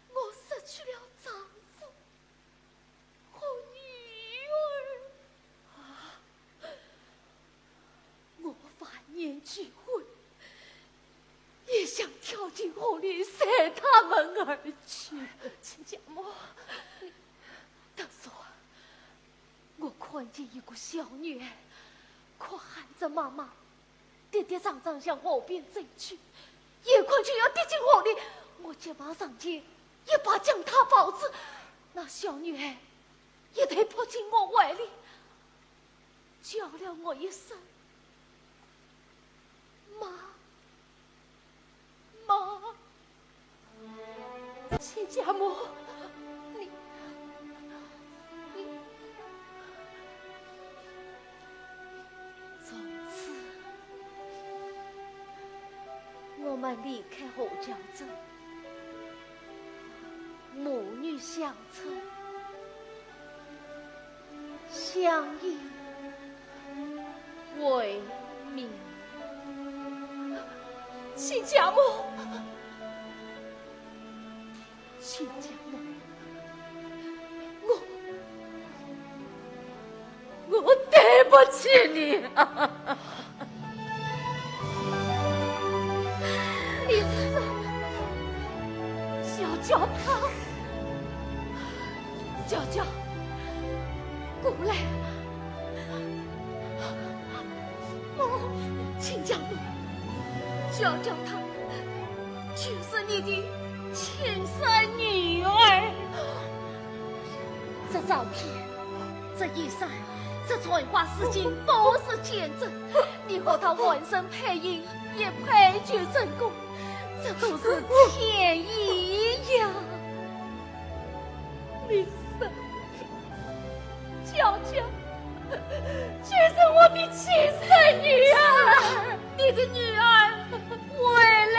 我失去了丈夫和女儿。我晚年结婚，也想跳进河里随他们而去。亲家母，但是我看见一个小女儿，哭喊着妈妈，跌跌撞撞向河边走去，眼看就要跌进河里，我急忙上前，一把将她抱住。那小女孩一头扑进我怀里，叫了我一声妈妈。亲家母，你从此我们离开何家镇，母女相称，相依为命。亲家母，亲家母，我对不起你啊！你是娇娇她，娇娇，过来，亲家母，娇娇她就是你的亲生女儿。这照片，这衣裳，这簪花丝巾都是见证，你和她完生配音，也配角成功，这都是天意呀！丽莎，娇娇，就是我的亲生女儿，你的女儿回来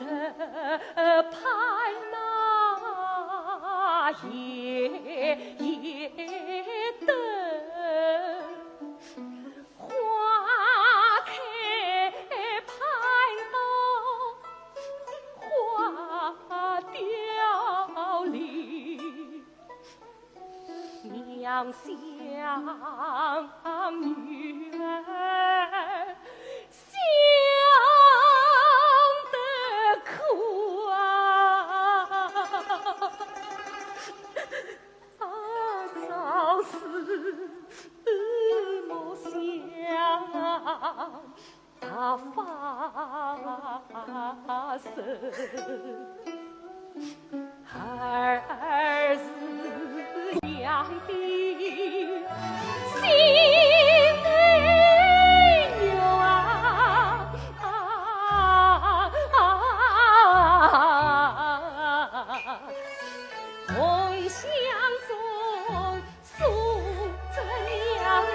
盼那夜灯，花开盼到花凋零，娘想女儿。他发生，儿子娘的心内有梦想中诉着娘的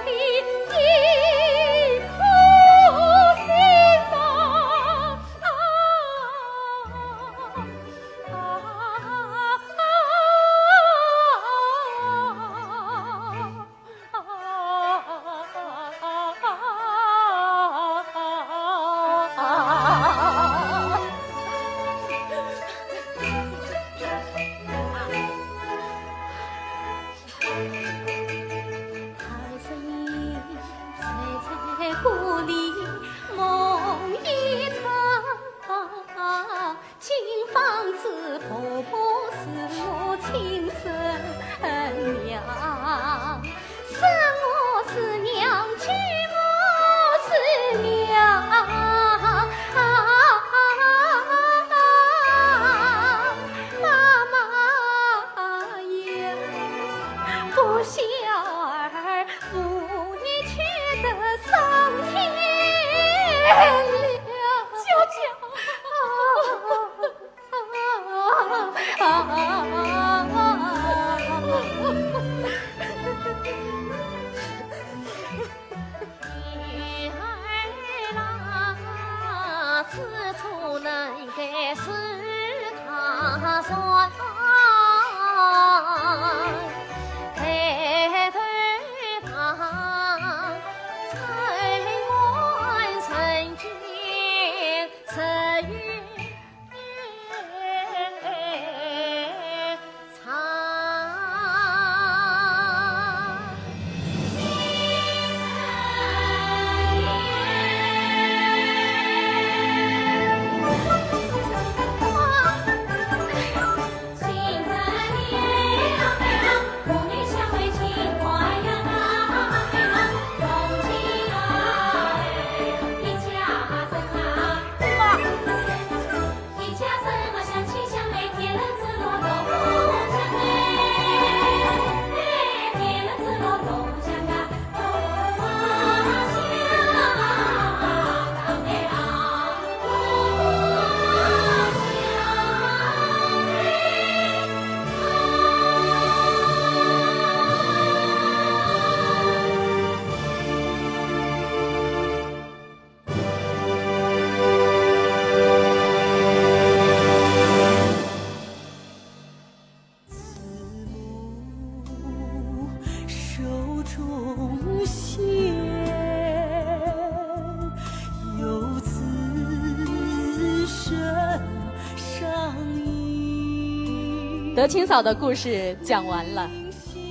德清嫂的故事讲完了，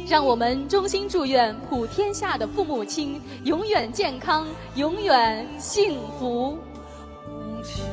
让我们衷心祝愿普天下的父母亲永远健康，永远幸福。红旗